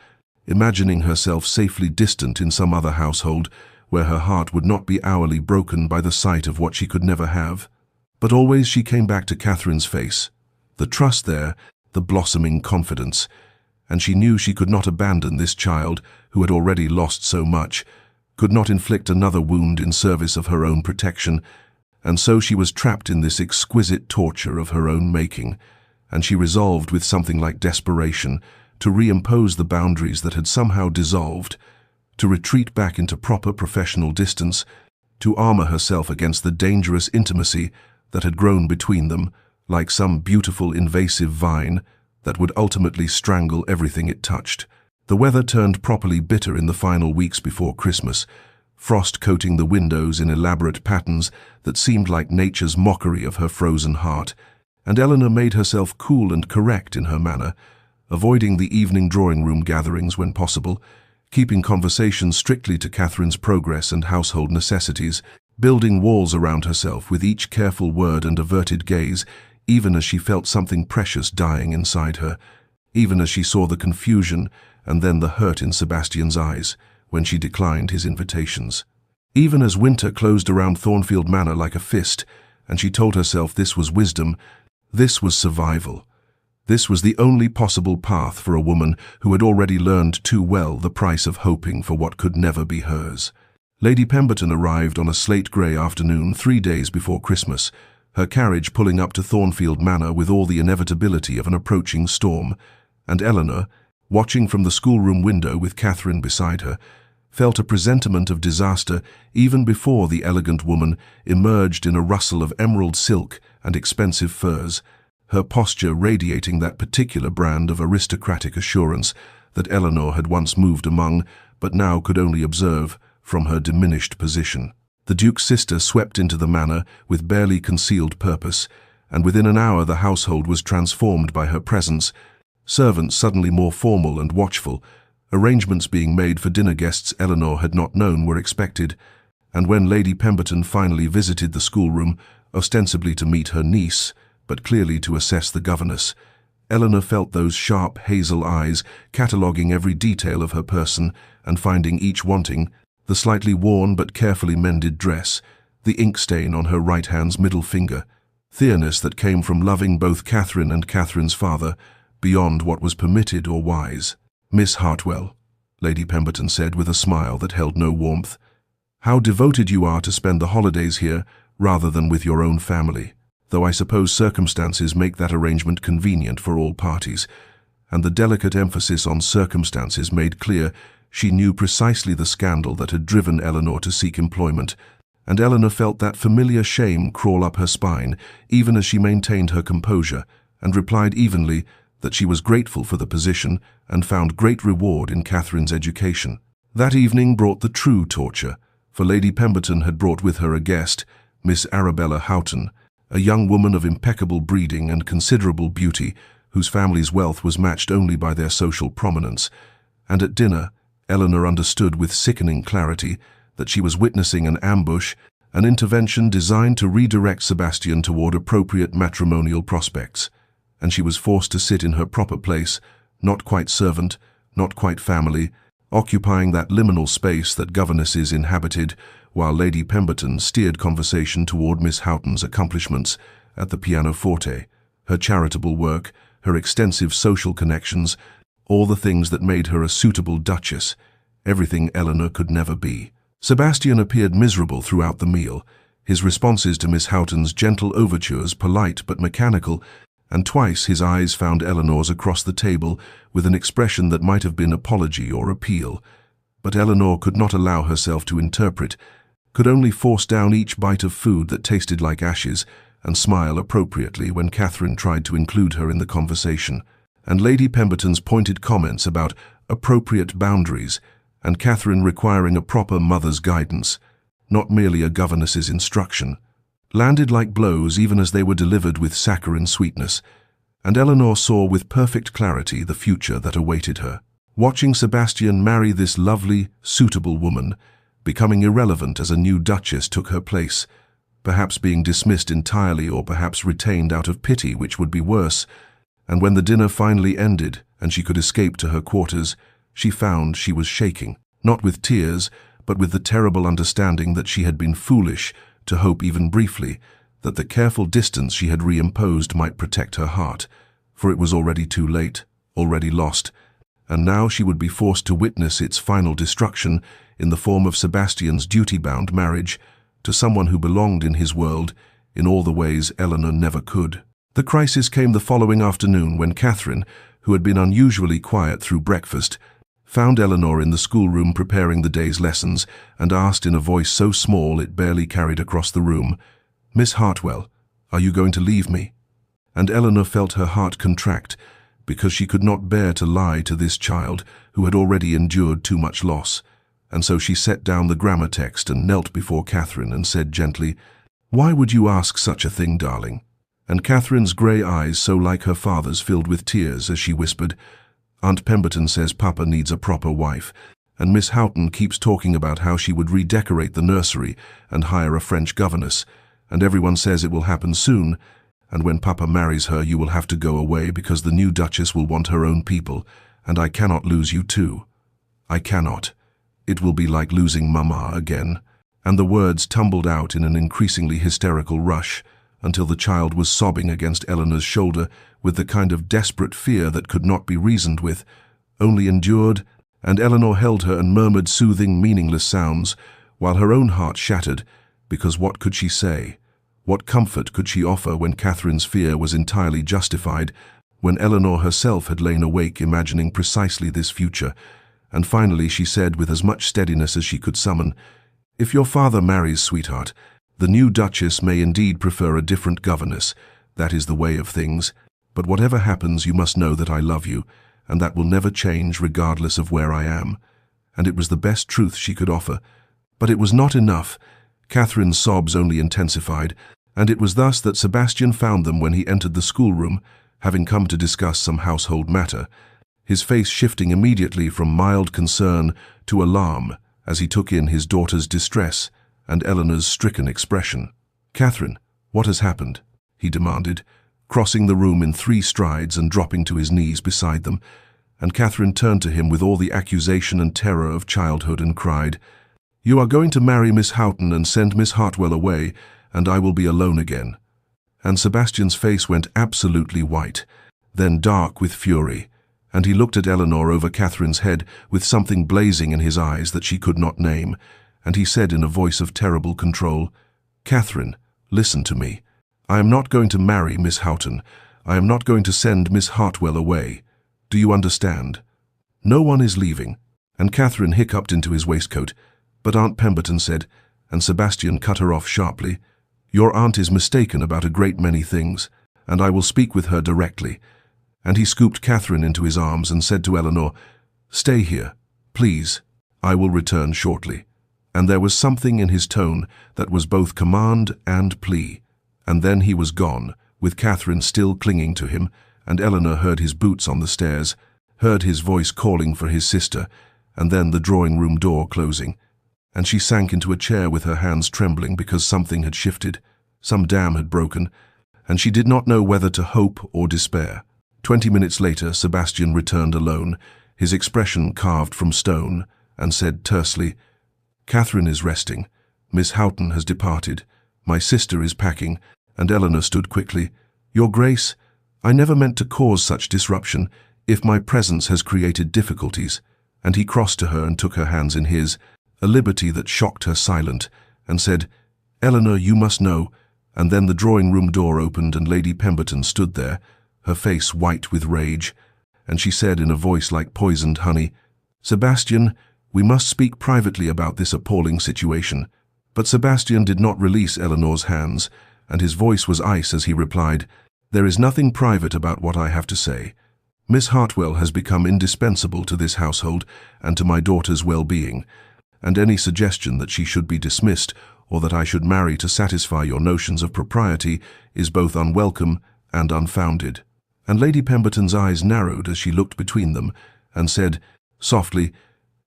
imagining herself safely distant in some other household where her heart would not be hourly broken by the sight of what she could never have. But always she came back to Catherine's face, the trust there, the blossoming confidence, and she knew she could not abandon this child who had already lost so much, could not inflict another wound in service of her own protection, and so she was trapped in this exquisite torture of her own making, and she resolved with something like desperation to reimpose the boundaries that had somehow dissolved, to retreat back into proper professional distance, to armor herself against the dangerous intimacy that had grown between them, like some beautiful invasive vine that would ultimately strangle everything it touched. The weather turned properly bitter in the final weeks before Christmas, frost coating the windows in elaborate patterns that seemed like nature's mockery of her frozen heart, and Eleanor made herself cool and correct in her manner, avoiding the evening drawing-room gatherings when possible, keeping conversation strictly to Catherine's progress and household necessities, building walls around herself with each careful word and averted gaze, even as she felt something precious dying inside her, even as she saw the confusion and then the hurt in Sebastian's eyes when she declined his invitations. Even as winter closed around Thornfield Manor like a fist, and she told herself this was wisdom, this was survival. This was the only possible path for a woman who had already learned too well the price of hoping for what could never be hers. Lady Pemberton arrived on a slate-grey afternoon 3 days before Christmas, her carriage pulling up to Thornfield Manor with all the inevitability of an approaching storm, and Eleanor, watching from the schoolroom window with Catherine beside her, felt a presentiment of disaster even before the elegant woman emerged in a rustle of emerald silk and expensive furs, her posture radiating that particular brand of aristocratic assurance that Eleanor had once moved among but now could only observe from her diminished position. The Duke's sister swept into the manor with barely concealed purpose, and within an hour the household was transformed by her presence, servants suddenly more formal and watchful, arrangements being made for dinner guests Eleanor had not known were expected, and when Lady Pemberton finally visited the schoolroom, ostensibly to meet her niece, but clearly to assess the governess, Eleanor felt those sharp hazel eyes cataloguing every detail of her person and finding each wanting, the slightly worn but carefully mended dress, the ink stain on her right hand's middle finger, theorness that came from loving both Catherine and Catherine's father beyond what was permitted or wise. "Miss Hartwell," Lady Pemberton said with a smile that held no warmth, "how devoted you are to spend the holidays here rather than with your own family, though I suppose circumstances make that arrangement convenient for all parties." And the delicate emphasis on circumstances made clear she knew precisely the scandal that had driven Eleanor to seek employment, and Eleanor felt that familiar shame crawl up her spine, even as she maintained her composure, and replied evenly that she was grateful for the position and found great reward in Catherine's education. That evening brought the true torture, for Lady Pemberton had brought with her a guest, Miss Arabella Houghton, a young woman of impeccable breeding and considerable beauty, whose family's wealth was matched only by their social prominence. And at dinner, Eleanor understood with sickening clarity that she was witnessing an ambush, an intervention designed to redirect Sebastian toward appropriate matrimonial prospects, and she was forced to sit in her proper place, not quite servant, not quite family, occupying that liminal space that governesses inhabited, while Lady Pemberton steered conversation toward Miss Houghton's accomplishments at the pianoforte, her charitable work, her extensive social connections, all the things that made her a suitable duchess, everything Eleanor could never be. Sebastian appeared miserable throughout the meal, his responses to Miss Houghton's gentle overtures polite but mechanical, and twice his eyes found Eleanor's across the table with an expression that might have been apology or appeal. But Eleanor could not allow herself to interpret, could only force down each bite of food that tasted like ashes, and smile appropriately when Catherine tried to include her in the conversation. And Lady Pemberton's pointed comments about appropriate boundaries, and Catherine requiring a proper mother's guidance, not merely a governess's instruction, landed like blows even as they were delivered with saccharine sweetness, and Eleanor saw with perfect clarity the future that awaited her. Watching Sebastian marry this lovely, suitable woman, becoming irrelevant as a new duchess took her place, perhaps being dismissed entirely or perhaps retained out of pity, which would be worse, and when the dinner finally ended and she could escape to her quarters, she found she was shaking, not with tears, but with the terrible understanding that she had been foolish to hope even briefly that the careful distance she had reimposed might protect her heart, for it was already too late, already lost, and now she would be forced to witness its final destruction in the form of Sebastian's duty-bound marriage to someone who belonged in his world in all the ways Eleanor never could. The crisis came the following afternoon when Catherine, who had been unusually quiet through breakfast, found Eleanor in the schoolroom preparing the day's lessons and asked in a voice so small it barely carried across the room, "Miss Hartwell, are you going to leave me?" And Eleanor felt her heart contract because she could not bear to lie to this child who had already endured too much loss. And so she set down the grammar text and knelt before Catherine and said gently, "Why would you ask such a thing, darling?" And Catherine's grey eyes, so like her father's, filled with tears as she whispered, "Aunt Pemberton says Papa needs a proper wife, and Miss Houghton keeps talking about how she would redecorate the nursery and hire a French governess, and everyone says it will happen soon, and when Papa marries her you will have to go away because the new Duchess will want her own people, and I cannot lose you too. I cannot. It will be like losing Mama again." And the words tumbled out in an increasingly hysterical rush until the child was sobbing against Eleanor's shoulder with the kind of desperate fear that could not be reasoned with, only endured, and Eleanor held her and murmured soothing, meaningless sounds, while her own heart shattered, because what could she say? What comfort could she offer when Catherine's fear was entirely justified, when Eleanor herself had lain awake imagining precisely this future? And finally she said with as much steadiness as she could summon, "If your father marries, sweetheart, the new Duchess may indeed prefer a different governess. That is the way of things. But whatever happens, you must know that I love you, and that will never change regardless of where I am." And it was the best truth she could offer. But it was not enough. Catherine's sobs only intensified, and it was thus that Sebastian found them when he entered the schoolroom, having come to discuss some household matter, his face shifting immediately from mild concern to alarm as he took in his daughter's distress and Eleanor's stricken expression. "Catherine, what has happened?" he demanded, crossing the room in 3 strides and dropping to his knees beside them, and Catherine turned to him with all the accusation and terror of childhood and cried, You are going to marry Miss Houghton and send Miss Hartwell away, and I will be alone again." And Sebastian's face went absolutely white, then dark with fury, and he looked at Eleanor over Catherine's head with something blazing in his eyes that she could not name, and he said in a voice of terrible control, "Catherine, listen to me. I am not going to marry Miss Houghton. I am not going to send Miss Hartwell away. Do you understand? No one is leaving." And Catherine hiccuped into his waistcoat, but Aunt Pemberton said, and Sebastian cut her off sharply, "Your aunt is mistaken about a great many things, and I will speak with her directly." And he scooped Catherine into his arms and said to Eleanor, "Stay here, please. I will return shortly." And there was something in his tone that was both command and plea. And then he was gone, with Catherine still clinging to him, and Eleanor heard his boots on the stairs, heard his voice calling for his sister, and then the drawing-room door closing. And she sank into a chair with her hands trembling because something had shifted, some dam had broken, and she did not know whether to hope or despair. 20 minutes later, Sebastian returned alone, his expression carved from stone, and said tersely, "Catherine is resting. Miss Houghton has departed. My sister is packing," and Eleanor stood quickly. "Your Grace, I never meant to cause such disruption if my presence has created difficulties." And he crossed to her and took her hands in his, a liberty that shocked her silent, and said, "Eleanor, you must know." And then the drawing-room door opened and Lady Pemberton stood there, her face white with rage, and she said in a voice like poisoned honey, "Sebastian, we must speak privately about this appalling situation." But Sebastian did not release Eleanor's hands, and his voice was ice as he replied, "There is nothing private about what I have to say. Miss Hartwell has become indispensable to this household and to my daughter's well-being, and any suggestion that she should be dismissed or that I should marry to satisfy your notions of propriety is both unwelcome and unfounded." And Lady Pemberton's eyes narrowed as she looked between them and said, softly,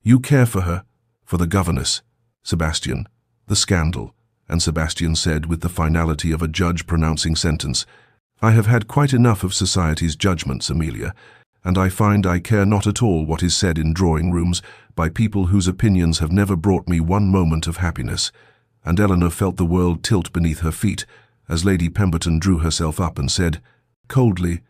"You care for her, for the governess, Sebastian, the scandal." And Sebastian said with the finality of a judge pronouncing sentence, "I have had quite enough of society's judgments, Amelia, and I find I care not at all what is said in drawing-rooms by people whose opinions have never brought me one moment of happiness." And Eleanor felt the world tilt beneath her feet as Lady Pemberton drew herself up and said, coldly,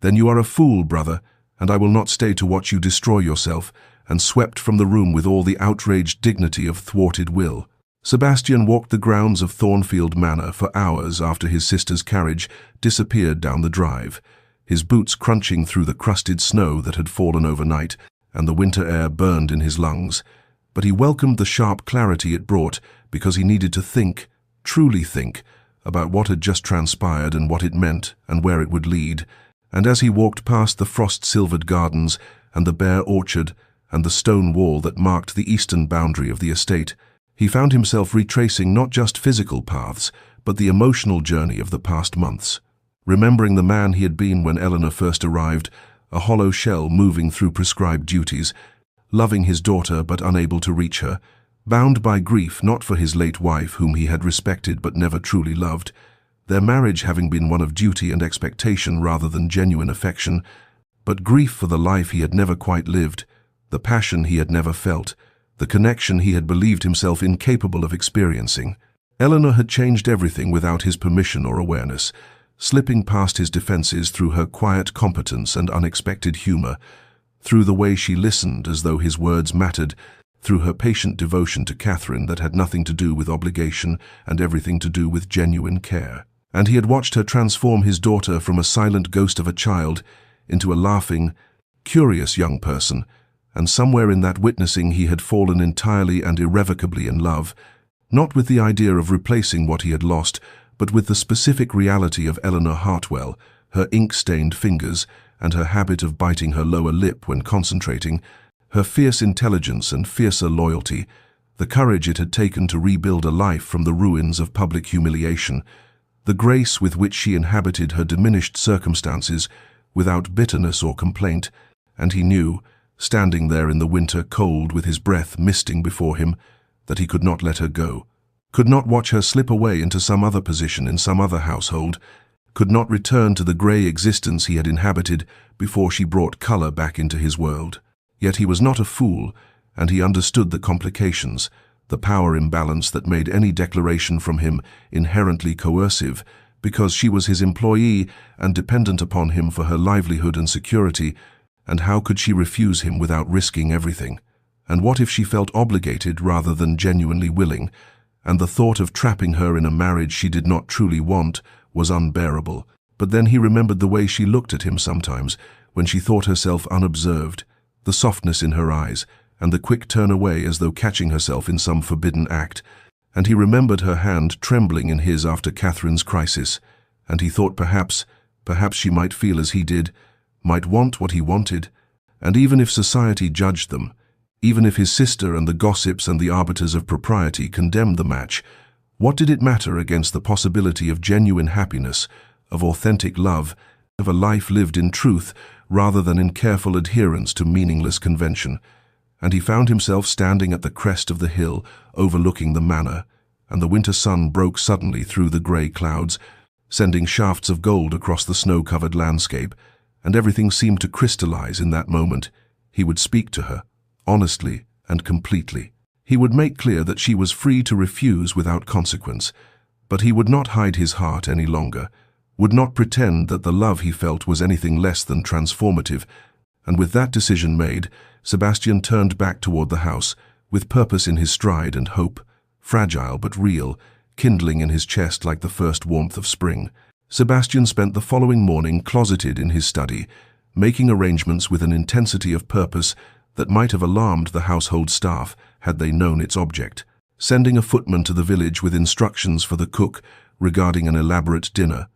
"Then you are a fool, brother, and I will not stay to watch you destroy yourself," and swept from the room with all the outraged dignity of thwarted will. Sebastian walked the grounds of Thornfield Manor for hours after his sister's carriage disappeared down the drive, his boots crunching through the crusted snow that had fallen overnight, and the winter air burned in his lungs. But he welcomed the sharp clarity it brought because he needed to think, truly think, about what had just transpired and what it meant and where it would lead. And as he walked past the frost-silvered gardens and the bare orchard and the stone wall that marked the eastern boundary of the estate, he found himself retracing not just physical paths, but the emotional journey of the past months. Remembering the man he had been when Eleanor first arrived, a hollow shell moving through prescribed duties, loving his daughter but unable to reach her, bound by grief not for his late wife whom he had respected but never truly loved, their marriage having been one of duty and expectation rather than genuine affection, but grief for the life he had never quite lived, the passion he had never felt, the connection he had believed himself incapable of experiencing. Eleanor had changed everything without his permission or awareness, slipping past his defenses through her quiet competence and unexpected humor, through the way she listened as though his words mattered, through her patient devotion to Catherine that had nothing to do with obligation and everything to do with genuine care. And he had watched her transform his daughter from a silent ghost of a child into a laughing, curious young person, and somewhere in that witnessing he had fallen entirely and irrevocably in love, not with the idea of replacing what he had lost, but with the specific reality of Eleanor Hartwell, her ink-stained fingers, and her habit of biting her lower lip when concentrating, her fierce intelligence and fiercer loyalty, the courage it had taken to rebuild a life from the ruins of public humiliation, the grace with which she inhabited her diminished circumstances without bitterness or complaint, and he knew, standing there in the winter cold with his breath misting before him, that he could not let her go, could not watch her slip away into some other position in some other household, could not return to the grey existence he had inhabited before she brought colour back into his world. Yet he was not a fool, and he understood the complications, the power imbalance that made any declaration from him inherently coercive, because she was his employee and dependent upon him for her livelihood and security, and how could she refuse him without risking everything? And what if she felt obligated rather than genuinely willing, and the thought of trapping her in a marriage she did not truly want was unbearable? But then he remembered the way she looked at him sometimes, when she thought herself unobserved, the softness in her eyes, and the quick turn away as though catching herself in some forbidden act. And he remembered her hand trembling in his after Catherine's crisis, and he thought perhaps she might feel as he did, might want what he wanted. And even if society judged them, even if his sister and the gossips and the arbiters of propriety condemned the match, what did it matter against the possibility of genuine happiness, of authentic love, of a life lived in truth rather than in careful adherence to meaningless convention? And he found himself standing at the crest of the hill overlooking the manor, and the winter sun broke suddenly through the grey clouds, sending shafts of gold across the snow-covered landscape, and everything seemed to crystallize in that moment. He would speak to her, honestly and completely. He would make clear that she was free to refuse without consequence, but he would not hide his heart any longer, would not pretend that the love he felt was anything less than transformative. And with that decision made, Sebastian turned back toward the house, with purpose in his stride and hope, fragile but real, kindling in his chest like the first warmth of spring. Sebastian spent the following morning closeted in his study, making arrangements with an intensity of purpose that might have alarmed the household staff had they known its object, sending a footman to the village with instructions for the cook regarding an elaborate dinner,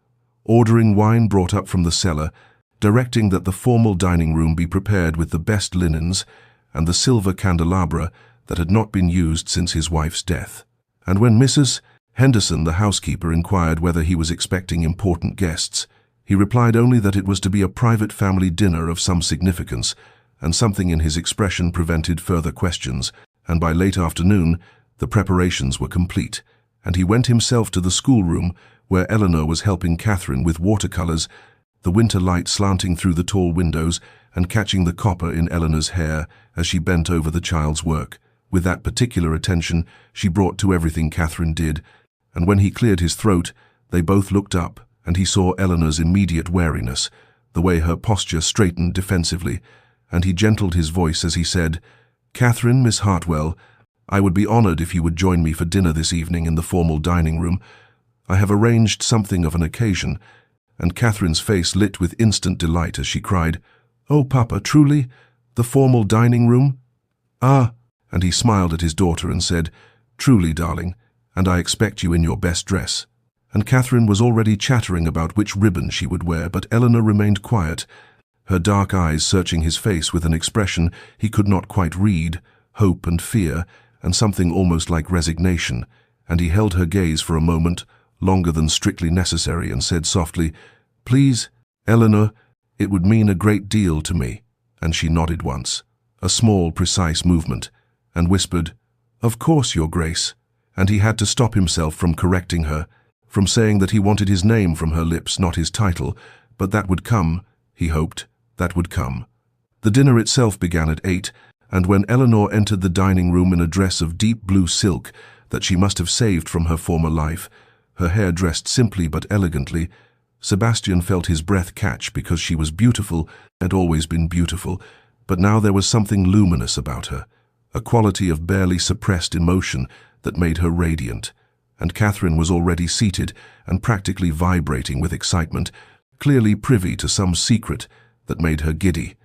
ordering wine brought up from the cellar, directing that the formal dining room be prepared with the best linens and the silver candelabra that had not been used since his wife's death. And when Mrs. Henderson, the housekeeper, inquired whether he was expecting important guests, he replied only that it was to be a private family dinner of some significance, and something in his expression prevented further questions, and by late afternoon the preparations were complete, and he went himself to the schoolroom where Eleanor was helping Catherine with watercolors, the winter light slanting through the tall windows and catching the copper in Eleanor's hair as she bent over the child's work, with that particular attention she brought to everything Catherine did. And when he cleared his throat, they both looked up, and he saw Eleanor's immediate wariness, the way her posture straightened defensively, and he gentled his voice as he said, "Catherine, Miss Hartwell, I would be honored if you would join me for dinner this evening in the formal dining room. I have arranged something of an occasion." And Catherine's face lit with instant delight as she cried, "Oh, Papa, truly? The formal dining room?" "Ah," and he smiled at his daughter and said, "Truly, darling, and I expect you in your best dress." And Catherine was already chattering about which ribbon she would wear, but Eleanor remained quiet, her dark eyes searching his face with an expression he could not quite read, hope and fear, and something almost like resignation, and he held her gaze for a moment, longer than strictly necessary, and said softly, "Please, Eleanor, it would mean a great deal to me." And she nodded once, a small, precise movement, and whispered, "Of course, Your Grace." And he had to stop himself from correcting her, from saying that he wanted his name from her lips, not his title, but that would come, he hoped, that would come. The dinner itself began at 8, and when Eleanor entered the dining room in a dress of deep blue silk that she must have saved from her former life, her hair dressed simply but elegantly, Sebastian felt his breath catch because she was beautiful, had always been beautiful, but now there was something luminous about her, a quality of barely suppressed emotion that made her radiant. And Catherine was already seated and practically vibrating with excitement, clearly privy to some secret that made her giddy.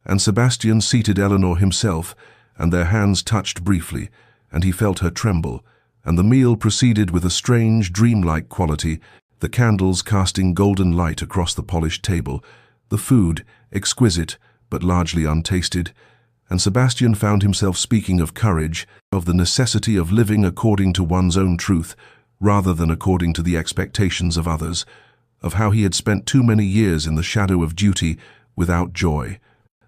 And Sebastian seated Eleanor himself, and their hands touched briefly, and he felt her tremble, and the meal proceeded with a strange, dreamlike quality, the candles casting golden light across the polished table, the food exquisite but largely untasted, and Sebastian found himself speaking of courage, of the necessity of living according to one's own truth, rather than according to the expectations of others, of how he had spent too many years in the shadow of duty without joy.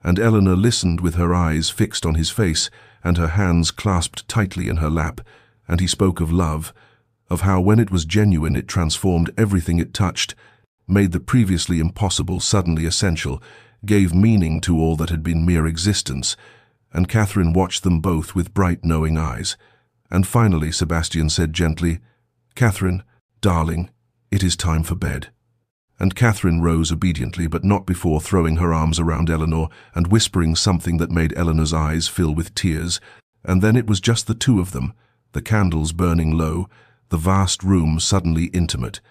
And Eleanor listened with her eyes fixed on his face and her hands clasped tightly in her lap, and he spoke of love, of how when it was genuine it transformed everything it touched, made the previously impossible suddenly essential, gave meaning to all that had been mere existence. And Catherine watched them both with bright knowing eyes, And finally, Sebastian said gently, "Catherine, darling, it is time for bed." And Catherine rose obediently, but not before throwing her arms around Eleanor and whispering something that made Eleanor's eyes fill with tears. And then it was just the two of them, the candles burning low, the vast room suddenly intimate.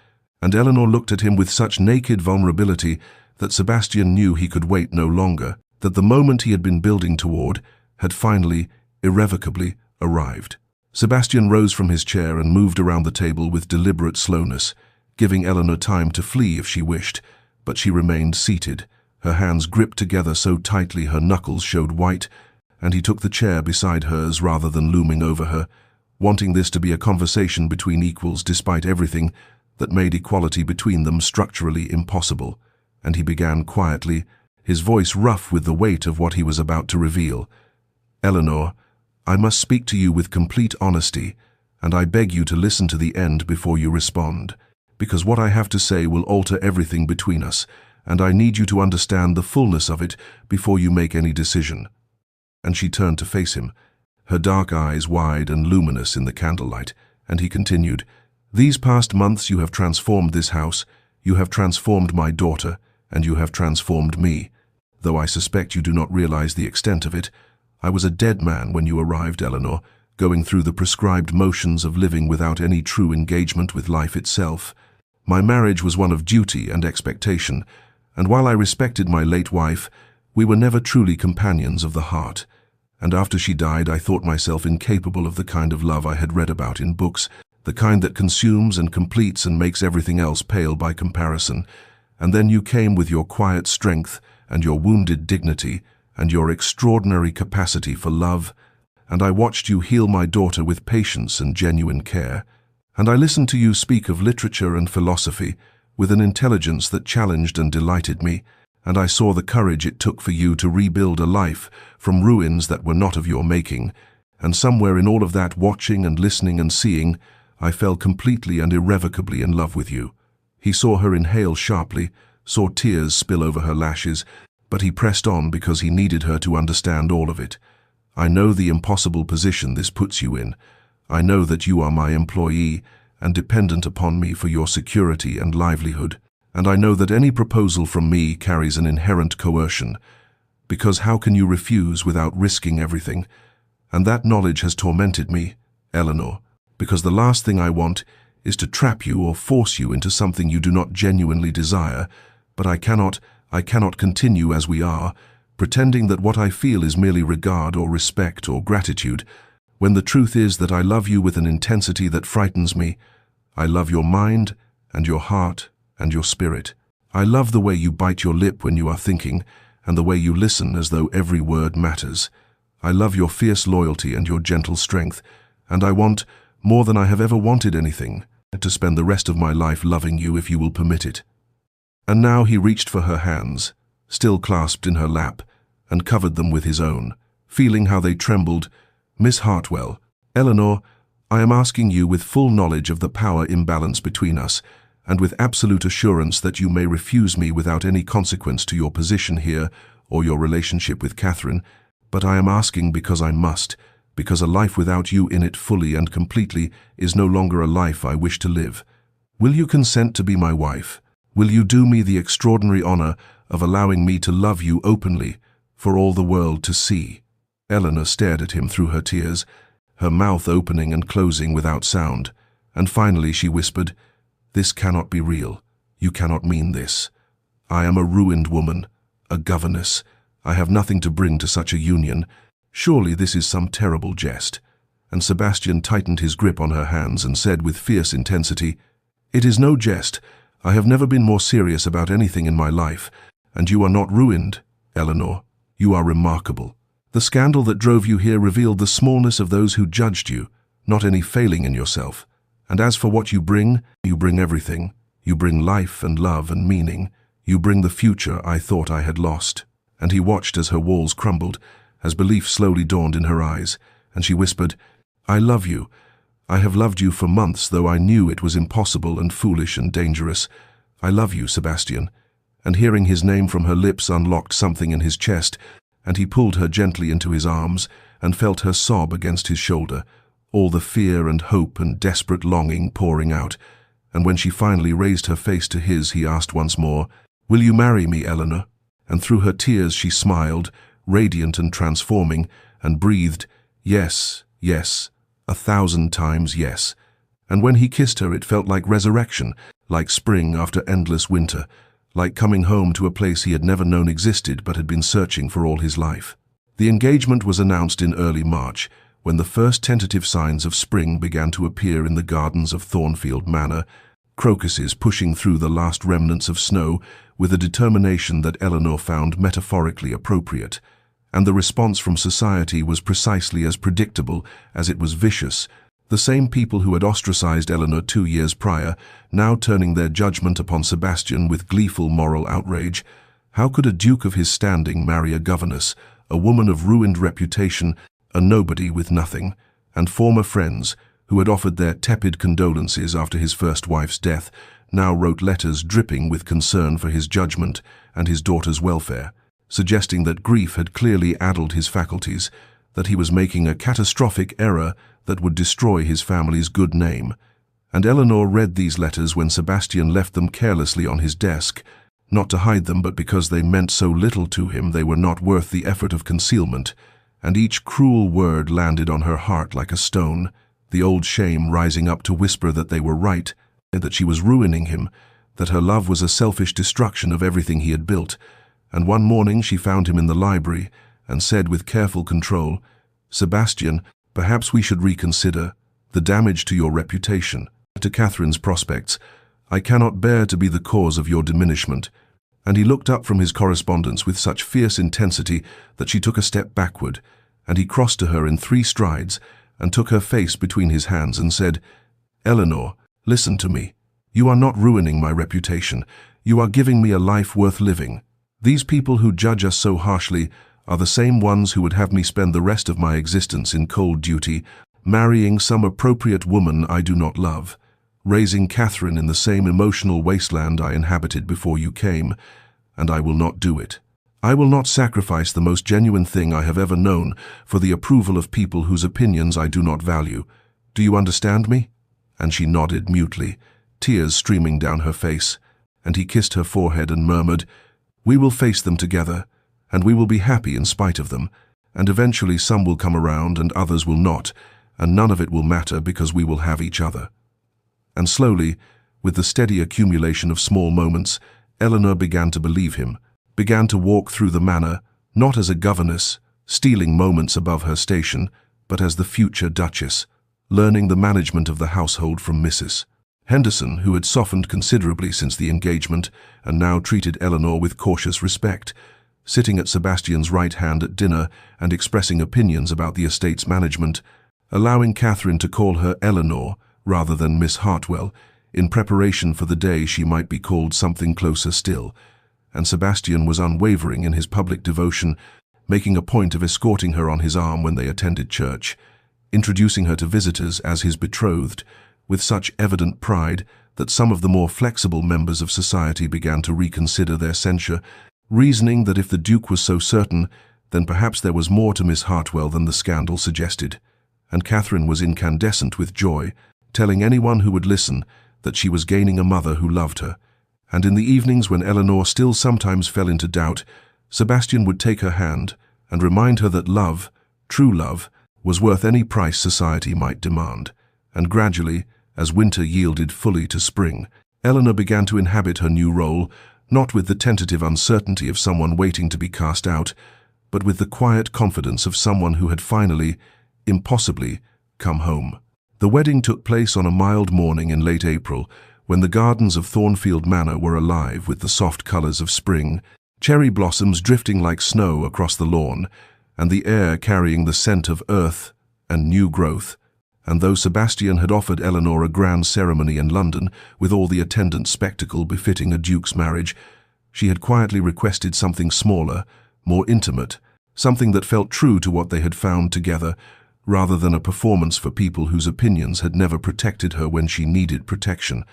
And Eleanor looked at him with such naked vulnerability that Sebastian knew he could wait no longer, that the moment he had been building toward had finally, irrevocably, arrived. Sebastian rose from his chair and moved around the table with deliberate slowness, giving Eleanor time to flee if she wished, but she remained seated, her hands gripped together so tightly her knuckles showed white, and he took the chair beside hers rather than looming over her, wanting this to be a conversation between equals despite everything that made equality between them structurally impossible. And he began quietly, his voice rough with the weight of what he was about to reveal. "Eleanor, I must speak to you with complete honesty, and I beg you to listen to the end before you respond, because what I have to say will alter everything between us, and I need you to understand the fullness of it before you make any decision." And she turned to face him, her dark eyes wide and luminous in the candlelight, and he continued, "These past months you have transformed this house, you have transformed my daughter, and you have transformed me. Though I suspect you do not realize the extent of it, I was a dead man when you arrived, Eleanor, going through the prescribed motions of living without any true engagement with life itself. My marriage was one of duty and expectation, and while I respected my late wife, we were never truly companions of the heart. And after she died, I thought myself incapable of the kind of love I had read about in books, the kind that consumes and completes and makes everything else pale by comparison. And then you came with your quiet strength and your wounded dignity and your extraordinary capacity for love, and I watched you heal my daughter with patience and genuine care. And I listened to you speak of literature and philosophy with an intelligence that challenged and delighted me, and I saw the courage it took for you to rebuild a life from ruins that were not of your making, and somewhere in all of that watching and listening and seeing, I fell completely and irrevocably in love with you." He saw her inhale sharply, saw tears spill over her lashes, but he pressed on because he needed her to understand all of it. "I know the impossible position this puts you in. I know that you are my employee and dependent upon me for your security and livelihood. And I know that any proposal from me carries an inherent coercion, because how can you refuse without risking everything? And that knowledge has tormented me, Eleanor, because the last thing I want is to trap you or force you into something you do not genuinely desire, but I cannot continue as we are, pretending that what I feel is merely regard or respect or gratitude, when the truth is that I love you with an intensity that frightens me. I love your mind and your heart and your spirit. I love the way you bite your lip when you are thinking, and the way you listen as though every word matters. I love your fierce loyalty and your gentle strength, and I want, more than I have ever wanted anything, to spend the rest of my life loving you if you will permit it." And now he reached for her hands, still clasped in her lap, and covered them with his own, feeling how they trembled. "Miss Hartwell, Eleanor, I am asking you with full knowledge of the power imbalance between us, and with absolute assurance that you may refuse me without any consequence to your position here or your relationship with Catherine, but I am asking because I must, because a life without you in it fully and completely is no longer a life I wish to live. Will you consent to be my wife? Will you do me the extraordinary honor of allowing me to love you openly for all the world to see?" Eleanor stared at him through her tears, her mouth opening and closing without sound, and finally she whispered, "This cannot be real. You cannot mean this. I am a ruined woman, a governess. I have nothing to bring to such a union. Surely this is some terrible jest." And Sebastian tightened his grip on her hands and said with fierce intensity, "It is no jest. I have never been more serious about anything in my life, and you are not ruined, Eleanor. You are remarkable. The scandal that drove you here revealed the smallness of those who judged you, not any failing in yourself. And as for what you bring everything. You bring life and love and meaning. You bring the future I thought I had lost." And he watched as her walls crumbled, as belief slowly dawned in her eyes, and she whispered, "I love you. I have loved you for months, though I knew it was impossible and foolish and dangerous. I love you, Sebastian." And hearing his name from her lips unlocked something in his chest, and he pulled her gently into his arms and felt her sob against his shoulder, all the fear and hope and desperate longing pouring out, and when she finally raised her face to his, he asked once more, "Will you marry me, Eleanor?" And through her tears she smiled, radiant and transforming, and breathed, "Yes, yes, 1,000 times yes." And when he kissed her, it felt like resurrection, like spring after endless winter, like coming home to a place he had never known existed but had been searching for all his life. The engagement was announced in early March, when the first tentative signs of spring began to appear in the gardens of Thornfield Manor, crocuses pushing through the last remnants of snow with a determination that Eleanor found metaphorically appropriate. And the response from society was precisely as predictable as it was vicious. The same people who had ostracized Eleanor 2 years prior, now turning their judgment upon Sebastian with gleeful moral outrage. How could a duke of his standing marry a governess, a woman of ruined reputation, a nobody with nothing? And former friends, who had offered their tepid condolences after his first wife's death, now wrote letters dripping with concern for his judgment and his daughter's welfare, suggesting that grief had clearly addled his faculties, that he was making a catastrophic error that would destroy his family's good name. And Eleanor read these letters when Sebastian left them carelessly on his desk, not to hide them but because they meant so little to him they were not worth the effort of concealment, and each cruel word landed on her heart like a stone, the old shame rising up to whisper that they were right, that she was ruining him, that her love was a selfish destruction of everything he had built. And one morning she found him in the library and said with careful control, "Sebastian, perhaps we should reconsider the damage to your reputation, to Catherine's prospects. I cannot bear to be the cause of your diminishment." And he looked up from his correspondence with such fierce intensity that she took a step backward, and he crossed to her in 3 strides and took her face between his hands and said, "Eleanor, listen to me. You are not ruining my reputation. You are giving me a life worth living. These people who judge us so harshly are the same ones who would have me spend the rest of my existence in cold duty, marrying some appropriate woman I do not love, raising Catherine in the same emotional wasteland I inhabited before you came, and I will not do it. I will not sacrifice the most genuine thing I have ever known for the approval of people whose opinions I do not value. Do you understand me?" And she nodded mutely, tears streaming down her face, and he kissed her forehead and murmured, "We will face them together, and we will be happy in spite of them, and eventually some will come around and others will not, and none of it will matter because we will have each other." And slowly, with the steady accumulation of small moments, Eleanor began to believe him, began to walk through the manor, not as a governess, stealing moments above her station, but as the future Duchess, learning the management of the household from Mrs. Henderson, who had softened considerably since the engagement and now treated Eleanor with cautious respect, sitting at Sebastian's right hand at dinner and expressing opinions about the estate's management, allowing Catherine to call her Eleanor rather than Miss Hartwell, in preparation for the day she might be called something closer still. And Sebastian was unwavering in his public devotion, making a point of escorting her on his arm when they attended church, introducing her to visitors as his betrothed, with such evident pride that some of the more flexible members of society began to reconsider their censure, reasoning that if the Duke was so certain, then perhaps there was more to Miss Hartwell than the scandal suggested. And Catherine was incandescent with joy, telling anyone who would listen that she was gaining a mother who loved her. And in the evenings when Eleanor still sometimes fell into doubt, Sebastian would take her hand and remind her that love, true love, was worth any price society might demand. And gradually, as winter yielded fully to spring, Eleanor began to inhabit her new role, not with the tentative uncertainty of someone waiting to be cast out, but with the quiet confidence of someone who had finally, impossibly, come home. The wedding took place on a mild morning in late April, when the gardens of Thornfield Manor were alive with the soft colors of spring, cherry blossoms drifting like snow across the lawn, and the air carrying the scent of earth and new growth. And though Sebastian had offered Eleanor a grand ceremony in London, with all the attendant spectacle befitting a duke's marriage, she had quietly requested something smaller, more intimate, something that felt true to what they had found together, rather than a performance for people whose opinions had never protected her when she needed protection.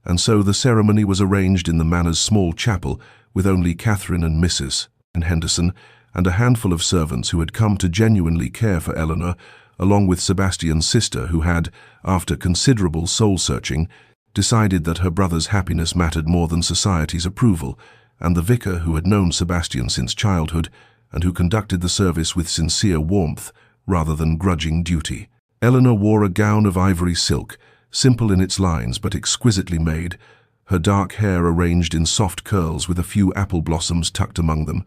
And so the ceremony was arranged in the manor's small chapel, with only Catherine and Mrs. Henderson, and a handful of servants who had come to genuinely care for Eleanor, along with Sebastian's sister, who had, after considerable soul-searching, decided that her brother's happiness mattered more than society's approval, and the vicar, who had known Sebastian since childhood and who conducted the service with sincere warmth rather than grudging duty. Eleanor wore a gown of ivory silk, simple in its lines but exquisitely made, her dark hair arranged in soft curls with a few apple blossoms tucked among them,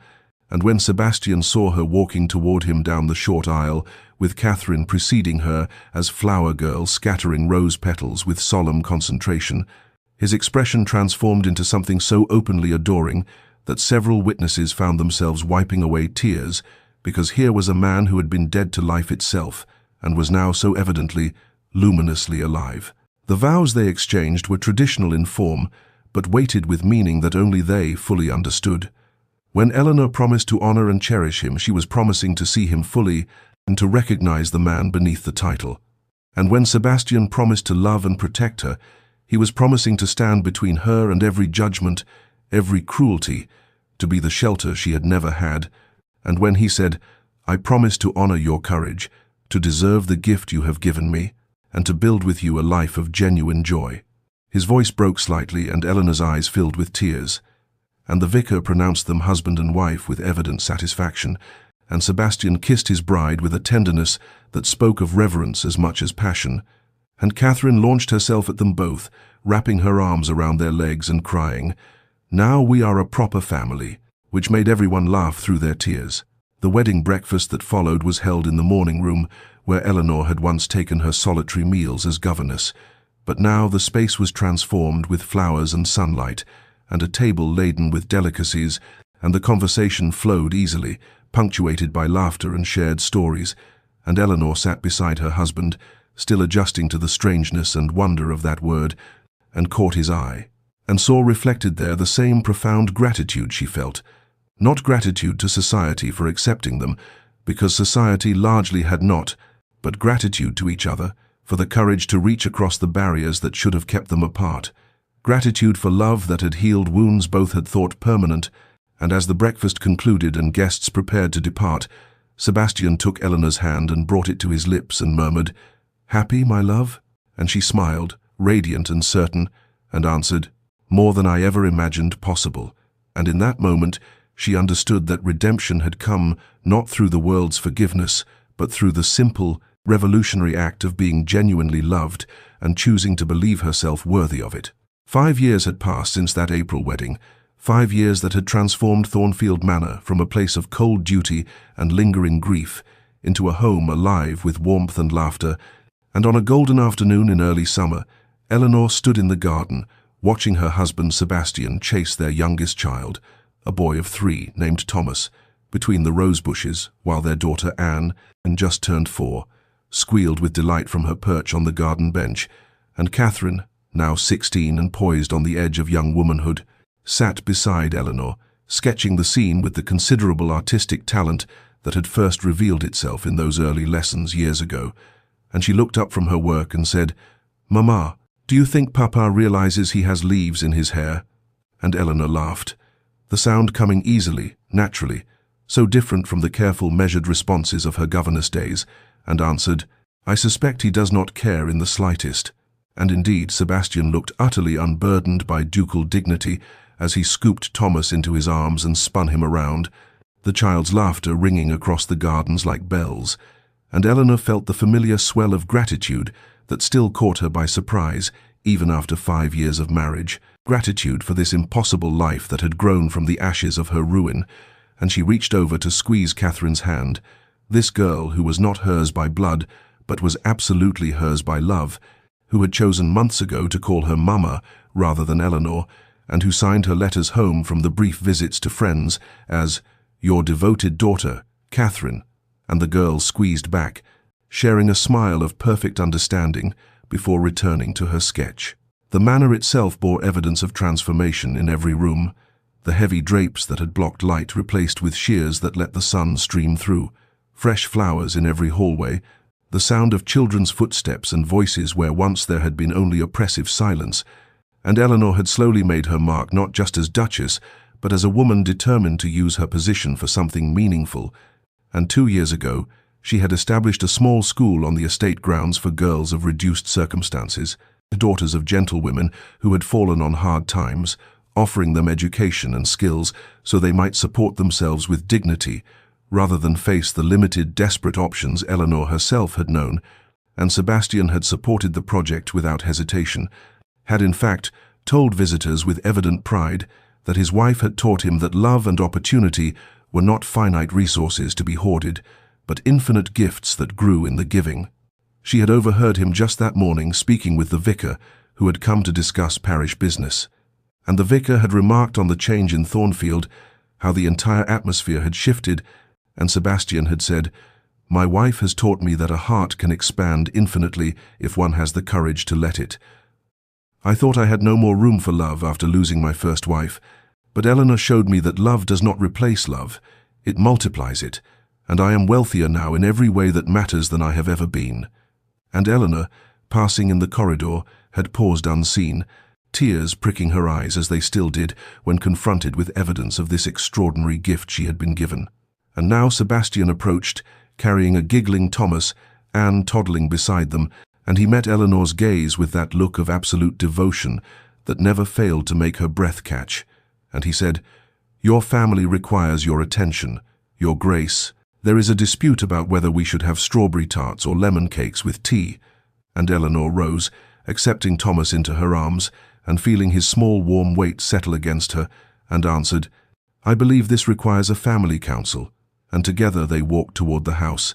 and when Sebastian saw her walking toward him down the short aisle, with Catherine preceding her as flower girl scattering rose petals with solemn concentration, his expression transformed into something so openly adoring that several witnesses found themselves wiping away tears, because here was a man who had been dead to life itself and was now so evidently, luminously alive. The vows they exchanged were traditional in form, but weighted with meaning that only they fully understood. When Eleanor promised to honor and cherish him, she was promising to see him fully and to recognize the man beneath the title. And when Sebastian promised to love and protect her, he was promising to stand between her and every judgment, every cruelty, to be the shelter she had never had. And when he said, "I promise to honor your courage, to deserve the gift you have given me, and to build with you a life of genuine joy," his voice broke slightly and Eleanor's eyes filled with tears. And the vicar pronounced them husband and wife with evident satisfaction, and Sebastian kissed his bride with a tenderness that spoke of reverence as much as passion. And Catherine launched herself at them both, wrapping her arms around their legs and crying, "Now we are a proper family," which made everyone laugh through their tears. The wedding breakfast that followed was held in the morning room, where Eleanor had once taken her solitary meals as governess, but now the space was transformed with flowers and sunlight, and a table laden with delicacies, and the conversation flowed easily, punctuated by laughter and shared stories, and Eleanor sat beside her husband, still adjusting to the strangeness and wonder of that word, and caught his eye, and saw reflected there the same profound gratitude she felt. Not gratitude to society for accepting them, because society largely had not, but gratitude to each other for the courage to reach across the barriers that should have kept them apart. Gratitude for love that had healed wounds both had thought permanent, and as the breakfast concluded and guests prepared to depart, Sebastian took Eleanor's hand and brought it to his lips and murmured, "Happy, my love?" And she smiled, radiant and certain, and answered, "More than I ever imagined possible." And in that moment, she understood that redemption had come not through the world's forgiveness, but through the simple, revolutionary act of being genuinely loved and choosing to believe herself worthy of it. 5 years had passed since that April wedding, 5 years that had transformed Thornfield Manor from a place of cold duty and lingering grief into a home alive with warmth and laughter, and on a golden afternoon in early summer, Eleanor stood in the garden, watching her husband Sebastian chase their youngest child, a boy of 3 named Thomas, between the rose bushes, while their daughter Anne, and just turned 4, squealed with delight from her perch on the garden bench, and Catherine, now 16 and poised on the edge of young womanhood, sat beside Eleanor, sketching the scene with the considerable artistic talent that had first revealed itself in those early lessons years ago, and she looked up from her work and said, "Mama, do you think Papa realizes he has leaves in his hair?" And Eleanor laughed, the sound coming easily, naturally, so different from the careful, measured responses of her governess days, and answered, "I suspect he does not care in the slightest." And indeed, Sebastian looked utterly unburdened by ducal dignity as he scooped Thomas into his arms and spun him around, the child's laughter ringing across the gardens like bells, and Eleanor felt the familiar swell of gratitude that still caught her by surprise, even after 5 years of marriage, gratitude for this impossible life that had grown from the ashes of her ruin, and she reached over to squeeze Catherine's hand, this girl who was not hers by blood, but was absolutely hers by love, who had chosen months ago to call her Mama rather than Eleanor, and who signed her letters home from the brief visits to friends as "Your devoted daughter, Catherine," and the girl squeezed back, sharing a smile of perfect understanding before returning to her sketch. The manor itself bore evidence of transformation in every room, the heavy drapes that had blocked light replaced with shears that let the sun stream through, fresh flowers in every hallway, the sound of children's footsteps and voices where once there had been only oppressive silence, and Eleanor had slowly made her mark not just as Duchess, but as a woman determined to use her position for something meaningful. And 2 years ago, She had established a small school on the estate grounds for girls of reduced circumstances, daughters of gentlewomen who had fallen on hard times, offering them education and skills so they might support themselves with dignity, rather than face the limited, desperate options Eleanor herself had known. And Sebastian had supported the project without hesitation, had in fact told visitors with evident pride that his wife had taught him that love and opportunity were not finite resources to be hoarded, but infinite gifts that grew in the giving. She had overheard him just that morning speaking with the vicar, who had come to discuss parish business. And the vicar had remarked on the change in Thornfield, how the entire atmosphere had shifted, and Sebastian had said, "My wife has taught me that a heart can expand infinitely if one has the courage to let it. I thought I had no more room for love after losing my first wife, but Eleanor showed me that love does not replace love, it multiplies it, and I am wealthier now in every way that matters than I have ever been." And Eleanor, passing in the corridor, had paused unseen, tears pricking her eyes as they still did when confronted with evidence of this extraordinary gift she had been given. And now Sebastian approached, carrying a giggling Thomas, Anne toddling beside them, and he met Eleanor's gaze with that look of absolute devotion that never failed to make her breath catch. And he said, "Your family requires your attention, your grace. There is a dispute about whether we should have strawberry tarts or lemon cakes with tea." And Eleanor rose, accepting Thomas into her arms and feeling his small warm weight settle against her, and answered, "I believe this requires a family council." And together they walked toward the house,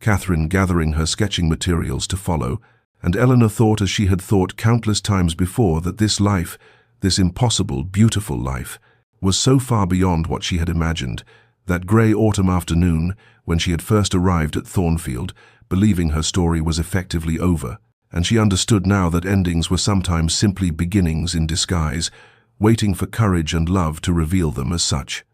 Catherine gathering her sketching materials to follow, and Eleanor thought as she had thought countless times before that this life, this impossible, beautiful life, was so far beyond what she had imagined. That grey autumn afternoon, when she had first arrived at Thornfield, believing her story was effectively over, and she understood now that endings were sometimes simply beginnings in disguise, waiting for courage and love to reveal them as such.